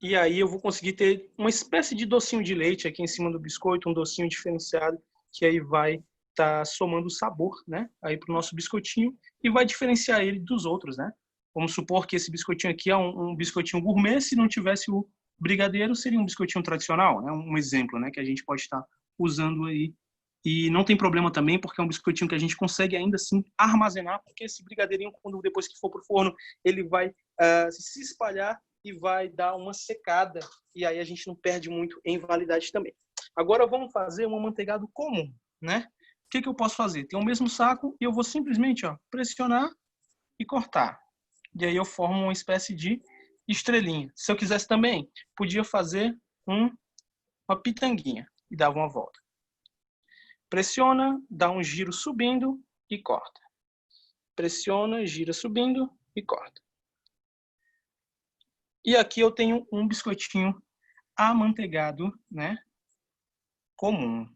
[SPEAKER 1] E aí eu vou conseguir ter uma espécie de docinho de leite aqui em cima do biscoito, um docinho diferenciado, que aí vai estar somando sabor, né, aí para o nosso biscoitinho e vai diferenciar ele dos outros, né? Vamos supor que esse biscoitinho aqui é um biscoitinho gourmet, se não tivesse o brigadeiro, seria um biscoitinho tradicional, né? Um exemplo, né, que a gente pode estar usando aí. E não tem problema também, porque é um biscoitinho que a gente consegue ainda assim armazenar, porque esse brigadeirinho, quando depois que for para o forno, ele vai se espalhar e vai dar uma secada, e aí a gente não perde muito em validade também. Agora vamos fazer um amanteigado comum, né? O que eu posso fazer? Tem o mesmo saco e eu vou simplesmente, ó, pressionar e cortar. E aí eu formo uma espécie de estrelinha. Se eu quisesse também, podia fazer uma pitanguinha e dava uma volta. Pressiona, dá um giro subindo e corta. Pressiona, gira subindo e corta. E aqui eu tenho um biscoitinho amanteigado, né, comum.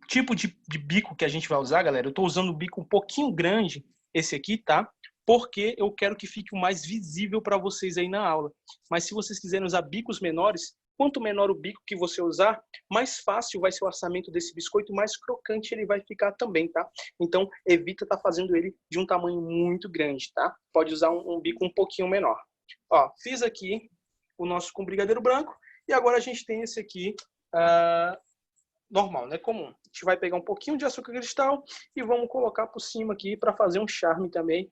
[SPEAKER 1] Tipo de bico que a gente vai usar, galera, eu estou usando o bico um pouquinho grande, esse aqui, tá? Porque eu quero que fique o mais visível para vocês aí na aula. Mas se vocês quiserem usar bicos menores, Quanto menor o bico que você usar, mais fácil vai ser o assamento desse biscoito, mais crocante ele vai ficar também, tá? Então, evita estar fazendo ele de um tamanho muito grande, tá? Pode usar um bico um pouquinho menor. Ó, fiz aqui o nosso com brigadeiro branco e agora a gente tem esse aqui normal, né? Comum. A gente vai pegar um pouquinho de açúcar cristal e vamos colocar por cima aqui para fazer um charme também.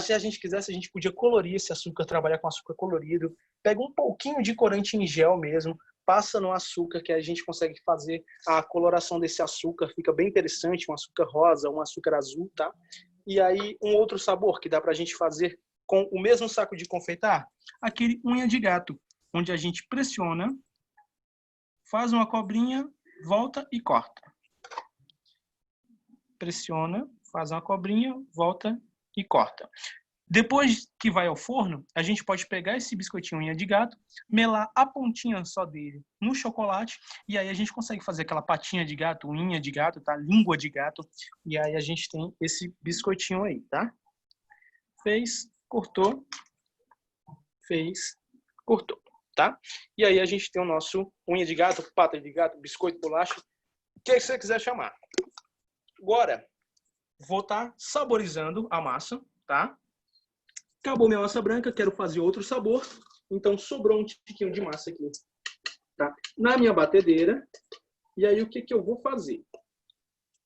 [SPEAKER 1] Se a gente quisesse, a gente podia colorir esse açúcar, trabalhar com açúcar colorido. Pega um pouquinho de corante em gel mesmo, passa no açúcar, que a gente consegue fazer a coloração desse açúcar. Fica bem interessante, um açúcar rosa, um açúcar azul, tá? E aí, um outro sabor que dá pra gente fazer com o mesmo saco de confeitar, aquele unha de gato, onde a gente pressiona, faz uma cobrinha, volta e corta. Pressiona, faz uma cobrinha, volta e corta. Depois que vai ao forno, a gente pode pegar esse biscoitinho unha de gato, melar a pontinha só dele no chocolate, e aí a gente consegue fazer aquela patinha de gato, unha de gato, tá? Língua de gato, e aí a gente tem esse biscoitinho aí, tá? Fez, cortou, fez, cortou, tá? E aí a gente tem o nosso unha de gato, pata de gato, biscoito, bolacha, o que você quiser chamar. Agora, vou estar saborizando a massa, tá? Acabou minha massa branca, quero fazer outro sabor. Então, sobrou um tiquinho de massa aqui, tá? Na minha batedeira. E aí, o que eu vou fazer?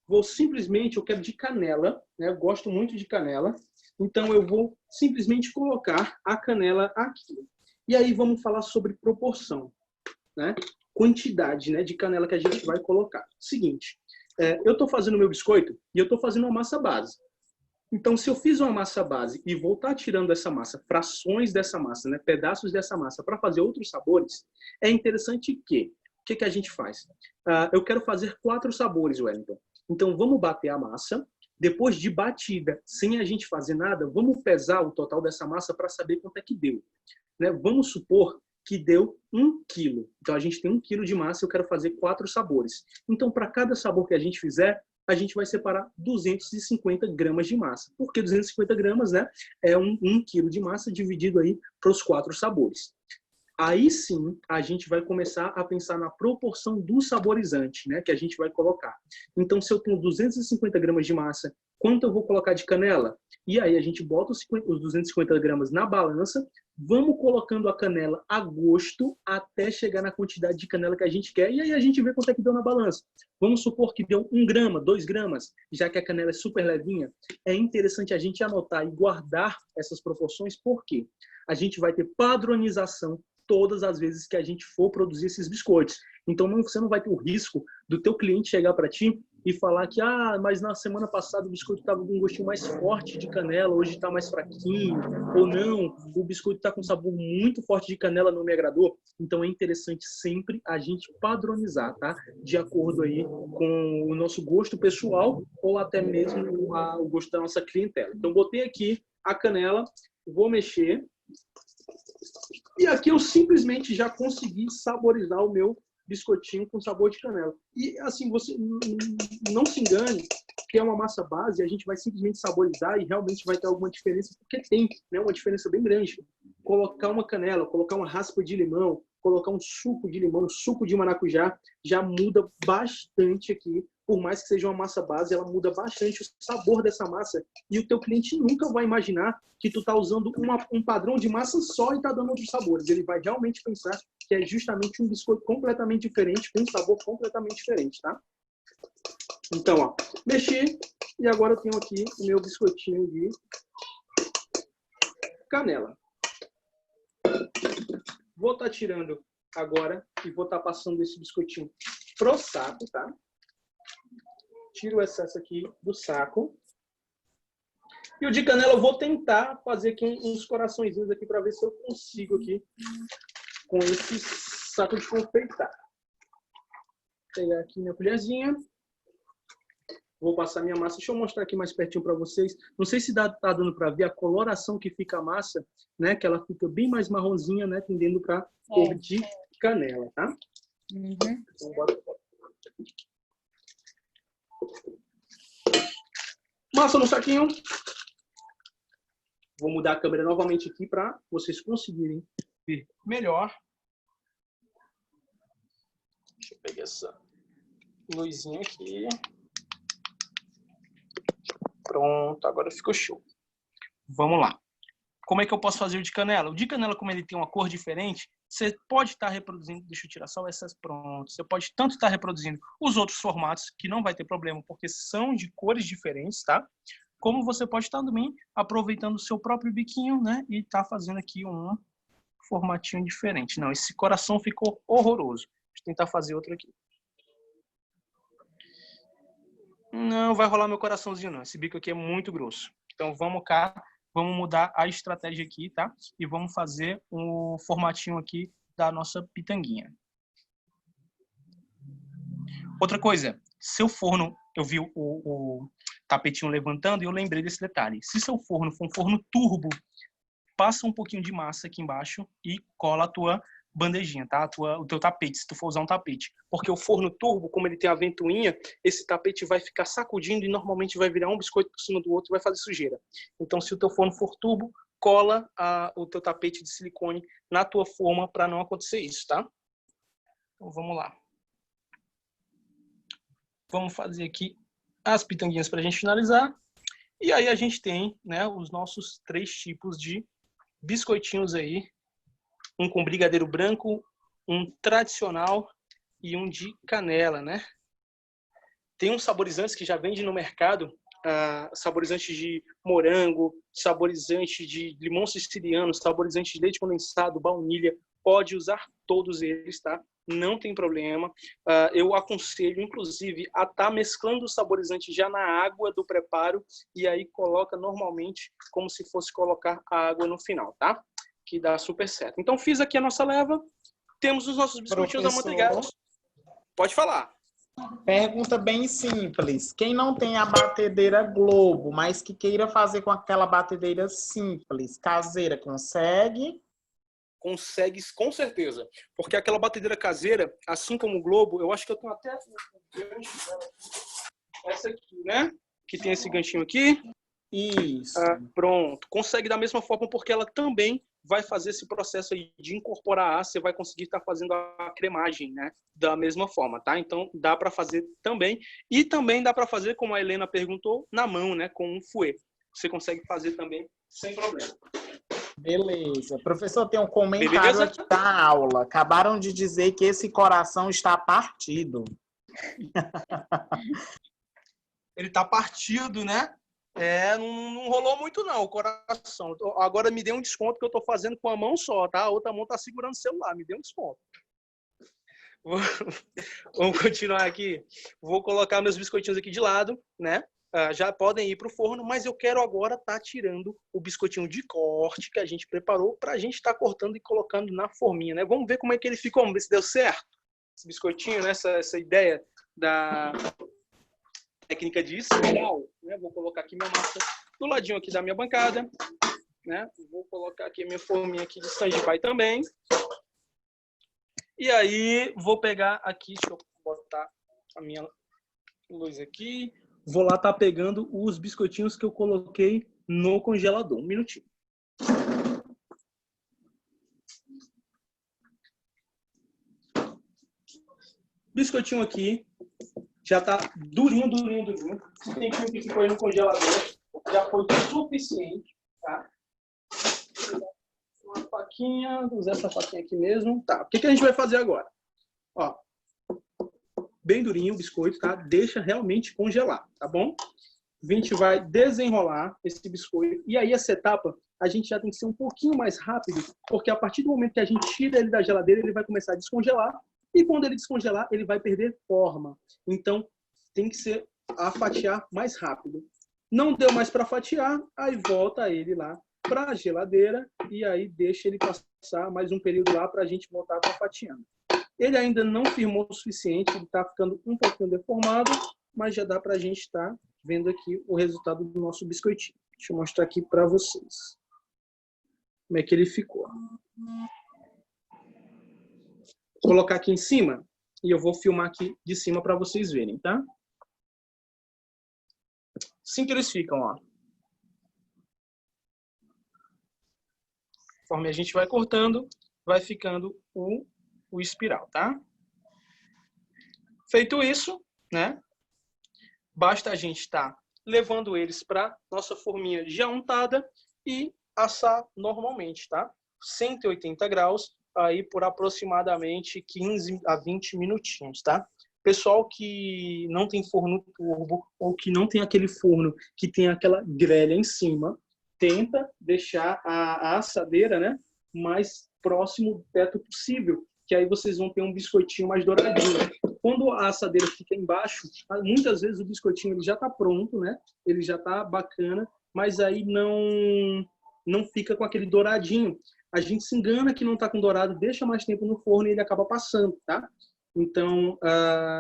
[SPEAKER 1] Vou simplesmente, eu quero de canela, né? Eu gosto muito de canela. Então, eu vou simplesmente colocar a canela aqui. E aí, vamos falar sobre proporção, né? Quantidade, né, de canela que a gente vai colocar. Seguinte, eu estou fazendo meu biscoito e eu estou fazendo uma massa base. Então, se eu fiz uma massa base e vou estar tirando essa massa, frações dessa massa, né, pedaços dessa massa, para fazer outros sabores, é interessante que, o que a gente faz? Eu quero fazer 4 sabores, Wellington. Então, vamos bater a massa. Depois de batida, sem a gente fazer nada, vamos pesar o total dessa massa para saber quanto é que deu. Né? Vamos supor que deu 1 quilo. Então, a gente tem 1 quilo de massa e eu quero fazer 4 sabores. Então, para cada sabor que a gente fizer, a gente vai separar 250 gramas de massa. Porque 250 gramas, né, é 1 quilo de massa dividido aí para os 4 sabores. Aí sim, a gente vai começar a pensar na proporção do saborizante, né, que a gente vai colocar. Então, se eu tenho 250 gramas de massa, quanto eu vou colocar de canela? E aí a gente bota os 250 gramas na balança, vamos colocando a canela a gosto até chegar na quantidade de canela que a gente quer, e aí a gente vê quanto é que deu na balança. Vamos supor que deu 1 grama, 2 gramas, já que a canela é super levinha. É interessante a gente anotar e guardar essas proporções, porque a gente vai ter padronização todas as vezes que a gente for produzir esses biscoitos. Então, você não vai ter o risco do teu cliente chegar para ti e falar que, mas na semana passada o biscoito estava com um gostinho mais forte de canela, hoje está mais fraquinho, ou não, o biscoito está com um sabor muito forte de canela, não me agradou. Então, é interessante sempre a gente padronizar, tá? De acordo aí com o nosso gosto pessoal ou até mesmo o gosto da nossa clientela. Então, botei aqui a canela, vou mexer. E aqui eu simplesmente já consegui saborizar o meu biscoitinho com sabor de canela. E assim, você não se engane que é uma massa base, a gente vai simplesmente saborizar e realmente vai ter alguma diferença, porque tem, né, uma diferença bem grande. Colocar uma canela, colocar uma raspa de limão, colocar um suco de limão, um suco de maracujá, já muda bastante aqui. Por mais que seja uma massa base, ela muda bastante o sabor dessa massa. E o teu cliente nunca vai imaginar que tu tá usando um padrão de massa só e tá dando outros sabores. Ele vai realmente pensar que é justamente um biscoito completamente diferente, com um sabor completamente diferente, tá? Então, ó, mexi e agora eu tenho aqui o meu biscoitinho de canela. Vou estar tirando agora e vou estar passando esse biscoitinho pro saco, tá? Tiro o excesso aqui do saco. E o de canela eu vou tentar fazer aqui uns coraçõezinhos aqui para ver se eu consigo aqui com esse saco de confeitar. Vou pegar aqui minha colherzinha. Vou passar minha massa. Deixa eu mostrar aqui mais pertinho para vocês. Não sei se tá dando para ver a coloração que fica a massa, né? Que ela fica bem mais marronzinha, né? Tendendo para cor de canela, tá?
[SPEAKER 4] Uhum.
[SPEAKER 1] Então, bora. Massa no saquinho. Vou mudar a câmera novamente aqui para vocês conseguirem ver melhor. Deixa eu pegar essa luzinha aqui. Pronto, agora ficou show. Vamos lá. Como é que eu posso fazer o de canela? O de canela, como ele tem uma cor diferente, você pode estar reproduzindo, deixa eu tirar só essas, pronto. Você pode tanto estar reproduzindo os outros formatos, que não vai ter problema, porque são de cores diferentes, tá? Como você pode estar também aproveitando o seu próprio biquinho, né? E tá fazendo aqui um formatinho diferente. Não, esse coração ficou horroroso. Deixa eu tentar fazer outro aqui. Não vai rolar meu coraçãozinho, não. Esse bico aqui é muito grosso. Então, vamos cá. Vamos mudar a estratégia aqui, tá? E vamos fazer um formatinho aqui da nossa pitanguinha. Outra coisa, seu forno, eu vi o tapetinho levantando e eu lembrei desse detalhe. Se seu forno for um forno turbo, passa um pouquinho de massa aqui embaixo e cola a tua bandejinha, tá? O teu tapete, se tu for usar um tapete. Porque o forno turbo, como ele tem a ventoinha, esse tapete vai ficar sacudindo e normalmente vai virar um biscoito por cima do outro e vai fazer sujeira. Então, se o teu forno for turbo, cola o teu tapete de silicone na tua forma para não acontecer isso, tá? Então, vamos lá. Vamos fazer aqui as pitanguinhas para a gente finalizar. E aí a gente tem, né, os nossos 3 tipos de biscoitinhos aí. Um com brigadeiro branco, um tradicional e um de canela, né? Tem uns saborizantes que já vendem no mercado, saborizantes de morango, saborizante de limão siciliano, saborizante de leite condensado, baunilha. Pode usar todos eles, tá? Não tem problema. Eu aconselho, inclusive, a estar mesclando o saborizante já na água do preparo e aí coloca normalmente como se fosse colocar a água no final, tá? Que dá super certo. Então, fiz aqui a nossa leva. Temos os nossos biscoitinhos amanteigados. Pode falar.
[SPEAKER 2] Pergunta bem simples. Quem não tem a batedeira Globo, mas que queira fazer com aquela batedeira simples, caseira, consegue?
[SPEAKER 1] Consegue, com certeza. Porque aquela batedeira caseira, assim como o Globo, eu acho que eu tenho até essa aqui, né? Que tem esse ganchinho aqui.
[SPEAKER 2] Isso.
[SPEAKER 1] Pronto. Consegue da mesma forma porque ela também vai fazer esse processo aí de incorporar ar, você vai conseguir estar fazendo a cremagem, né? Da mesma forma, tá? Então, dá para fazer também. E também dá para fazer, como a Helena perguntou, na mão, né? Com um fouet. Você consegue fazer também sem problema.
[SPEAKER 2] Beleza. Professor, tem um comentário
[SPEAKER 1] Beleza?
[SPEAKER 2] aqui da aula. Acabaram de dizer que esse coração está partido.
[SPEAKER 1] Ele tá partido, né? Não rolou muito não, o coração. Agora me deu um desconto que eu tô fazendo com a mão só, tá? A outra mão tá segurando o celular, me deu um desconto. Vamos continuar aqui. Vou colocar meus biscoitinhos aqui de lado, né? Já podem ir para o forno, mas eu quero agora estar tirando o biscoitinho de corte que a gente preparou para a gente estar cortando e colocando na forminha, né? Vamos ver como é que ele ficou, vamos ver se deu certo. Esse biscoitinho, né? Essa ideia da técnica de espiral, né? Vou colocar aqui minha massa do ladinho aqui da minha bancada, né? Vou colocar aqui minha forminha aqui de stand-by também. E aí, vou pegar aqui, deixa eu botar a minha luz aqui. Vou lá estar pegando os biscoitinhos que eu coloquei no congelador. Um minutinho. Biscoitinho aqui. Já tá durinho. Esse tempinho que ficou aí no congelador já foi suficiente, tá? Uma faquinha, vou usar essa faquinha aqui mesmo. Tá, o que a gente vai fazer agora? Ó, bem durinho o biscoito, tá? Deixa realmente congelar, tá bom? A gente vai desenrolar esse biscoito. E aí, essa etapa, a gente já tem que ser um pouquinho mais rápido, porque a partir do momento que a gente tira ele da geladeira, ele vai começar a descongelar. E quando ele descongelar, ele vai perder forma. Então, tem que ser a fatiar mais rápido. Não deu mais para fatiar, aí volta ele lá para a geladeira e aí deixa ele passar mais um período lá para a gente voltar para fatiando. Ele ainda não firmou o suficiente, ele está ficando um pouquinho deformado, mas já dá para a gente estar vendo aqui o resultado do nosso biscoitinho. Deixa eu mostrar aqui para vocês como é que ele ficou. Vou colocar aqui em cima e eu vou filmar aqui de cima para vocês verem, tá? Assim que eles ficam, ó. Conforme a gente vai cortando, vai ficando o espiral, tá? Feito isso, né? Basta a gente estar levando eles para nossa forminha já untada e assar normalmente, tá? 180 graus, aí por aproximadamente 15 a 20 minutinhos, tá? Pessoal que não tem forno turbo ou que não tem aquele forno que tem aquela grelha em cima, tenta deixar a assadeira, né, mais próximo do teto possível, que aí vocês vão ter um biscoitinho mais douradinho. Quando a assadeira fica embaixo, muitas vezes o biscoitinho ele já está pronto, né? Ele já está bacana, mas aí não fica com aquele douradinho. A gente se engana que não está com dourado, deixa mais tempo no forno e ele acaba passando, tá? Então,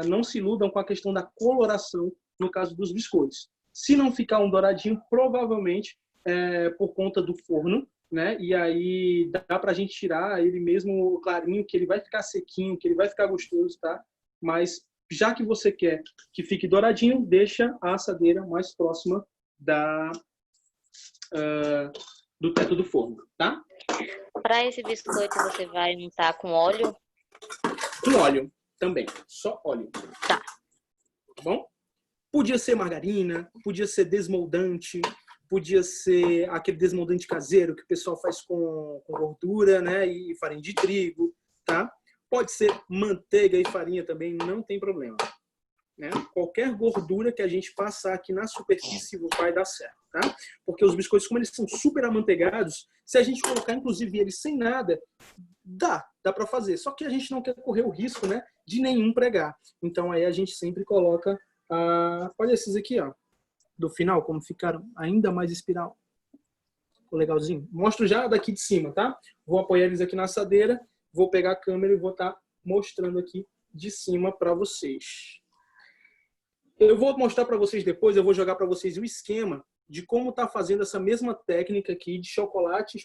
[SPEAKER 1] não se iludam com a questão da coloração no caso dos biscoitos. Se não ficar um douradinho, provavelmente é por conta do forno, né? E aí dá para a gente tirar ele mesmo clarinho, que ele vai ficar sequinho, que ele vai ficar gostoso, tá? Mas já que você quer que fique douradinho, deixa a assadeira mais próxima do teto do forno, tá?
[SPEAKER 3] Para esse biscoito você vai untar com óleo?
[SPEAKER 1] Com óleo também, só óleo.
[SPEAKER 3] Tá.
[SPEAKER 1] Bom? Podia ser margarina, podia ser desmoldante, podia ser aquele desmoldante caseiro que o pessoal faz com gordura, né, e farinha de trigo, tá? Pode ser manteiga e farinha também, não tem problema, né? Qualquer gordura que a gente passar aqui na superfície vai dar certo, tá? Porque os biscoitos, como eles são super amanteigados, se a gente colocar inclusive eles sem nada, dá para fazer. Só que a gente não quer correr o risco, né, de nenhum pregar. Então aí a gente sempre coloca, olha esses aqui, ó, do final, como ficaram ainda mais espiral. Ficou legalzinho? Mostro já daqui de cima, tá? Vou apoiar eles aqui na assadeira, vou pegar a câmera e vou estar mostrando aqui de cima para vocês. Eu vou mostrar para vocês depois, eu vou jogar para vocês o esquema de como tá fazendo essa mesma técnica aqui de chocolate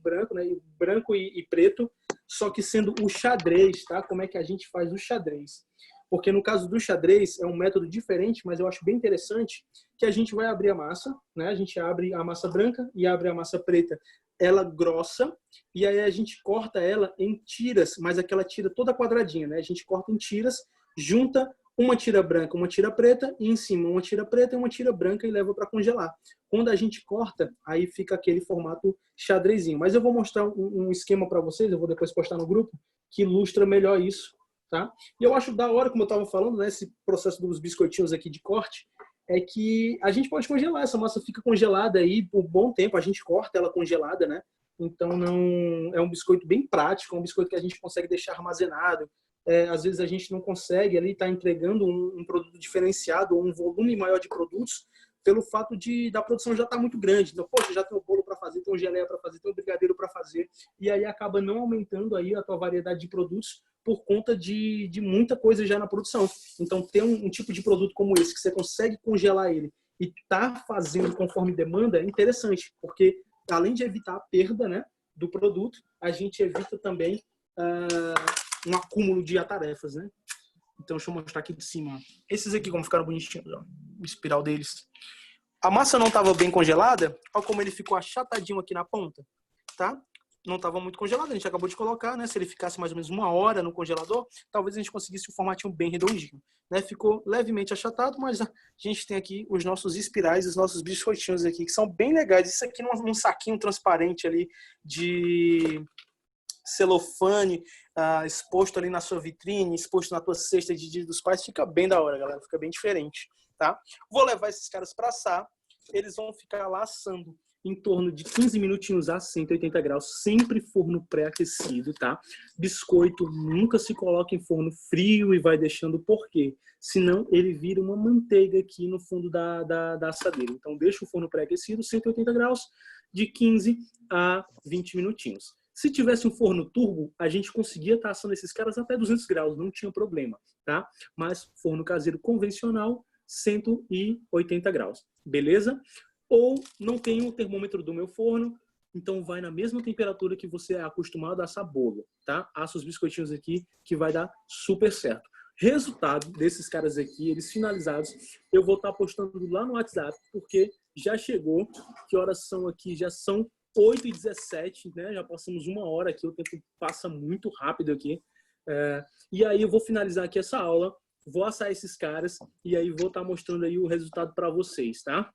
[SPEAKER 1] branco, né? Branco e preto, só que sendo o xadrez, tá? Como é que a gente faz o xadrez? Porque no caso do xadrez é um método diferente, mas eu acho bem interessante, que a gente vai abrir a massa, né? A gente abre a massa branca e abre a massa preta, ela grossa, e aí a gente corta ela em tiras, mas aquela tira toda quadradinha, né? A gente corta em tiras, junta uma tira branca, uma tira preta, e em cima uma tira preta e uma tira branca e leva para congelar. Quando a gente corta, aí fica aquele formato xadrezinho. Mas eu vou mostrar um esquema para vocês, eu vou depois postar no grupo, que ilustra melhor isso, tá? E eu acho da hora, como eu estava falando, né, esse processo dos biscoitinhos aqui de corte, é que a gente pode congelar, essa massa fica congelada aí por bom tempo, a gente corta ela congelada, né? Então não é um biscoito bem prático, é um biscoito que a gente consegue deixar armazenado. Às vezes a gente não consegue ali estar entregando um produto diferenciado ou um volume maior de produtos pelo fato da produção já estar muito grande. Então, poxa, já tem um bolo para fazer, tem um geleia para fazer, tem um brigadeiro para fazer, e aí acaba não aumentando aí a tua variedade de produtos por conta de muita coisa já na produção. Então, ter um tipo de produto como esse, que você consegue congelar ele e tá fazendo conforme demanda, é interessante, porque além de evitar a perda, né, do produto, a gente evita também um acúmulo de tarefas, né? Então, deixa eu mostrar aqui de cima. Esses aqui, como ficaram bonitinhos, ó, o espiral deles. A massa não estava bem congelada, olha como ele ficou achatadinho aqui na ponta, tá? Não estava muito congelado, a gente acabou de colocar, né? Se ele ficasse mais ou menos 1 hora no congelador, talvez a gente conseguisse um formatinho bem redondinho, né? Ficou levemente achatado, mas a gente tem aqui os nossos espirais, os nossos biscoitinhos aqui, que são bem legais. Isso aqui num saquinho transparente ali de celofane, exposto ali na sua vitrine, exposto na tua cesta de Dia dos Pais, fica bem da hora, galera, fica bem diferente, tá? Vou levar esses caras para assar, eles vão ficar lá assando em torno de 15 minutinhos a 180 graus, sempre forno pré-aquecido, tá? Biscoito nunca se coloca em forno frio e vai deixando, por quê? Senão ele vira uma manteiga aqui no fundo da assadeira. Então deixa o forno pré-aquecido, 180 graus, de 15 a 20 minutinhos. Se tivesse um forno turbo, a gente conseguia estar assando esses caras até 200 graus, não tinha problema, tá? Mas forno caseiro convencional, 180 graus, beleza? Ou não tem o termômetro do meu forno, então vai na mesma temperatura que você é acostumado a assar bolo, tá? Assa os biscoitinhos aqui que vai dar super certo. Resultado desses caras aqui, eles finalizados, eu vou estar postando lá no WhatsApp, porque já chegou, que horas são aqui? Já são 8h17, né? Já passamos 1 hora aqui, o tempo passa muito rápido aqui. E aí eu vou finalizar aqui essa aula, vou assar esses caras e aí vou estar mostrando aí o resultado para vocês, tá?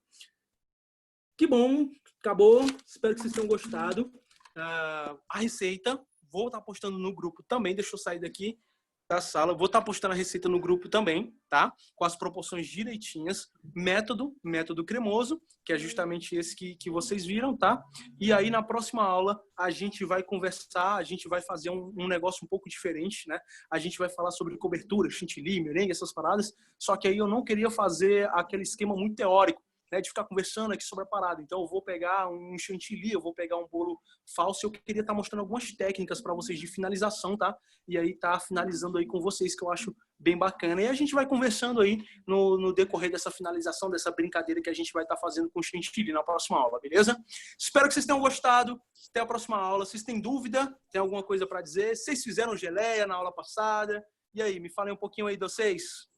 [SPEAKER 1] Que bom, acabou. Espero que vocês tenham gostado. A receita, vou estar postando no grupo também. Deixa eu sair daqui da sala. Vou estar postando a receita no grupo também, tá? Com as proporções direitinhas. Método cremoso, que é justamente esse que vocês viram, tá? E aí, na próxima aula, a gente vai conversar, a gente vai fazer um negócio um pouco diferente, né? A gente vai falar sobre cobertura, chantilly, merengue, essas paradas. Só que aí eu não queria fazer aquele esquema muito teórico, né, de ficar conversando aqui sobre a parada. Então, eu vou pegar um chantilly, eu vou pegar um bolo falso. Eu queria estar mostrando algumas técnicas para vocês de finalização, tá? E aí, tá finalizando aí com vocês, que eu acho bem bacana. E a gente vai conversando aí no decorrer dessa finalização, dessa brincadeira que a gente vai estar fazendo com o chantilly na próxima aula, beleza? Espero que vocês tenham gostado. Até a próxima aula. Vocês têm dúvida? Tem alguma coisa para dizer? Vocês fizeram geleia na aula passada? E aí, me falem um pouquinho aí de vocês.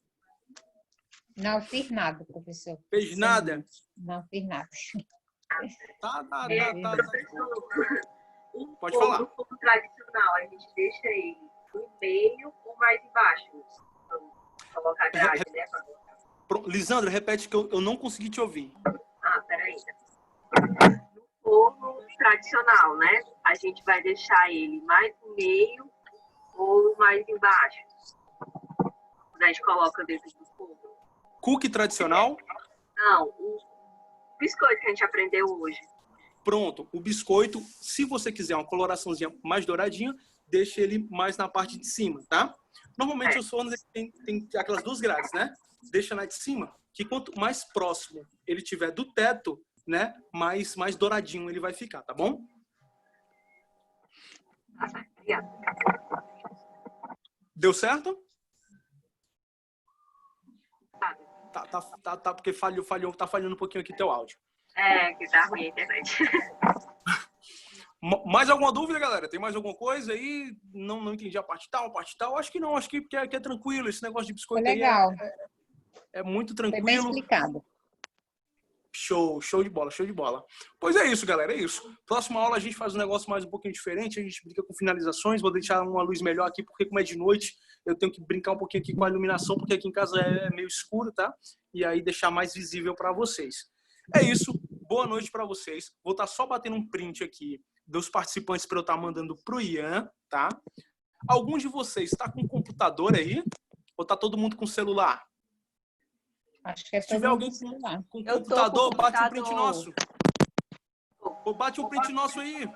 [SPEAKER 4] Não fiz nada, professor.
[SPEAKER 1] Fez nada?
[SPEAKER 4] Não fiz nada.
[SPEAKER 1] Tá.
[SPEAKER 5] O
[SPEAKER 1] Pode falar.
[SPEAKER 5] No fogo tradicional, a gente deixa ele no meio ou mais embaixo. Vamos colocar a grade, né?
[SPEAKER 1] Lisandra, repete que eu não consegui te ouvir.
[SPEAKER 5] Peraí. No fogo tradicional, né? A gente vai deixar ele mais no meio ou mais embaixo. A gente coloca dentro do fogo.
[SPEAKER 1] Cookie tradicional?
[SPEAKER 5] Não, o biscoito que a gente aprendeu hoje.
[SPEAKER 1] Pronto, o biscoito, se você quiser uma coloraçãozinha mais douradinha, deixa ele mais na parte de cima, tá? Normalmente os fornos tem aquelas duas grades, né? Deixa na de cima, que quanto mais próximo ele tiver do teto, né, mais douradinho ele vai ficar, tá bom?
[SPEAKER 5] Obrigada.
[SPEAKER 1] Deu certo?
[SPEAKER 5] Tá.
[SPEAKER 1] Tá, porque tá falhando um pouquinho aqui teu áudio.
[SPEAKER 5] Que tá ruim a internet.
[SPEAKER 1] Mais alguma dúvida, galera? Tem mais alguma coisa aí? Não entendi a parte tal? Acho que não, acho que é tranquilo. Esse negócio de biscoito
[SPEAKER 4] Foi legal.
[SPEAKER 1] aí é muito
[SPEAKER 4] Foi bem
[SPEAKER 1] tranquilo.
[SPEAKER 4] explicado.
[SPEAKER 1] Show de bola. Pois é isso, galera, é isso. Próxima aula a gente faz um negócio mais um pouquinho diferente, a gente brinca com finalizações, vou deixar uma luz melhor aqui, porque como é de noite, eu tenho que brincar um pouquinho aqui com a iluminação, porque aqui em casa é meio escuro, tá? E aí deixar mais visível para vocês. É isso, boa noite para vocês. Vou estar só batendo um print aqui dos participantes para eu estar mandando pro Ian, tá? Algum de vocês está com computador aí? Ou tá todo mundo com celular?
[SPEAKER 4] Acho que é
[SPEAKER 1] Se tiver alguém com computador, bate um print nosso. Bate um print nosso aí.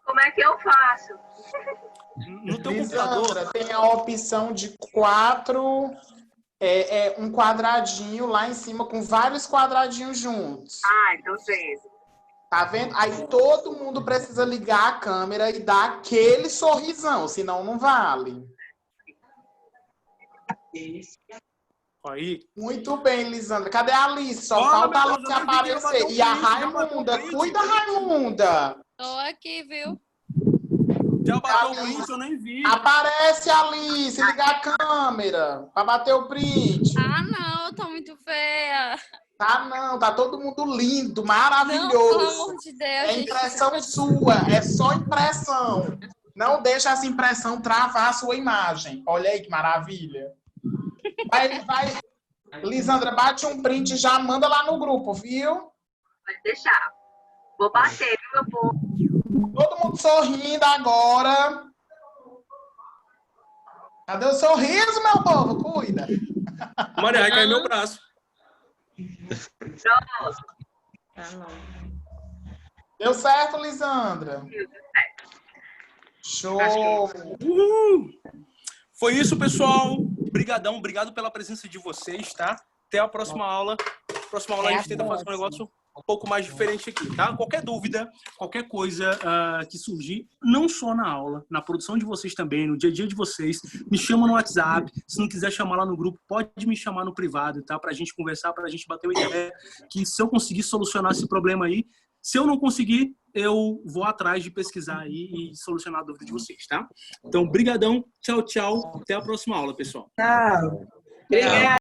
[SPEAKER 5] Como é que eu faço?
[SPEAKER 1] No teu
[SPEAKER 2] Lisandra,
[SPEAKER 1] computador.
[SPEAKER 2] tem a opção de 4, um quadradinho lá em cima com vários quadradinhos juntos.
[SPEAKER 5] Então vendo.
[SPEAKER 2] Tá vendo? Aí todo mundo precisa ligar a câmera e dar aquele sorrisão, senão não vale.
[SPEAKER 1] Aí.
[SPEAKER 2] Muito bem, Lisandra. Cadê a Alice? Só
[SPEAKER 1] Olha,
[SPEAKER 2] falta a
[SPEAKER 1] meu
[SPEAKER 2] Alice
[SPEAKER 1] Deus, eu nem vi que ela
[SPEAKER 2] aparecer.
[SPEAKER 1] bateu
[SPEAKER 2] E a
[SPEAKER 1] print, já bateu
[SPEAKER 2] Raimunda.
[SPEAKER 1] print.
[SPEAKER 2] Cuida, Raimunda.
[SPEAKER 6] Tô aqui, viu?
[SPEAKER 1] Já bateu o print, eu nem vi.
[SPEAKER 2] Aparece, Alice. Liga a câmera pra bater o print.
[SPEAKER 6] Não, eu tô muito feia.
[SPEAKER 2] Tá não, tá todo mundo lindo,
[SPEAKER 6] Não,
[SPEAKER 2] maravilhoso.
[SPEAKER 6] pelo amor de Deus,
[SPEAKER 2] É
[SPEAKER 6] gente.
[SPEAKER 2] impressão sua, é só impressão. Não deixa essa impressão travar a sua imagem. Olha aí que maravilha. Vai. Lisandra, bate um print e já manda lá no grupo, viu?
[SPEAKER 5] Pode deixar. Vou bater, viu, meu povo?
[SPEAKER 2] Todo mundo sorrindo agora. Cadê o sorriso, meu povo? Cuida.
[SPEAKER 1] Maria, vai cair meu braço.
[SPEAKER 5] Pronto.
[SPEAKER 2] Deu certo, Lisandra? Show.
[SPEAKER 1] Uhul. Foi isso, pessoal. Obrigadão, obrigado pela presença de vocês, tá? Até a próxima aula. Próxima aula a gente tenta fazer um negócio um pouco mais diferente aqui, tá? Qualquer dúvida, qualquer coisa que surgir, não só na aula, na produção de vocês também, no dia a dia de vocês, me chama no WhatsApp. Se não quiser chamar lá no grupo, pode me chamar no privado, tá? Pra gente conversar, pra gente bater uma ideia, que se eu conseguir solucionar esse problema aí, se eu não conseguir, eu vou atrás de pesquisar aí e solucionar a dúvida de vocês, tá? Então, brigadão, tchau, tchau. Até a próxima aula, pessoal.
[SPEAKER 7] Tchau. Obrigada.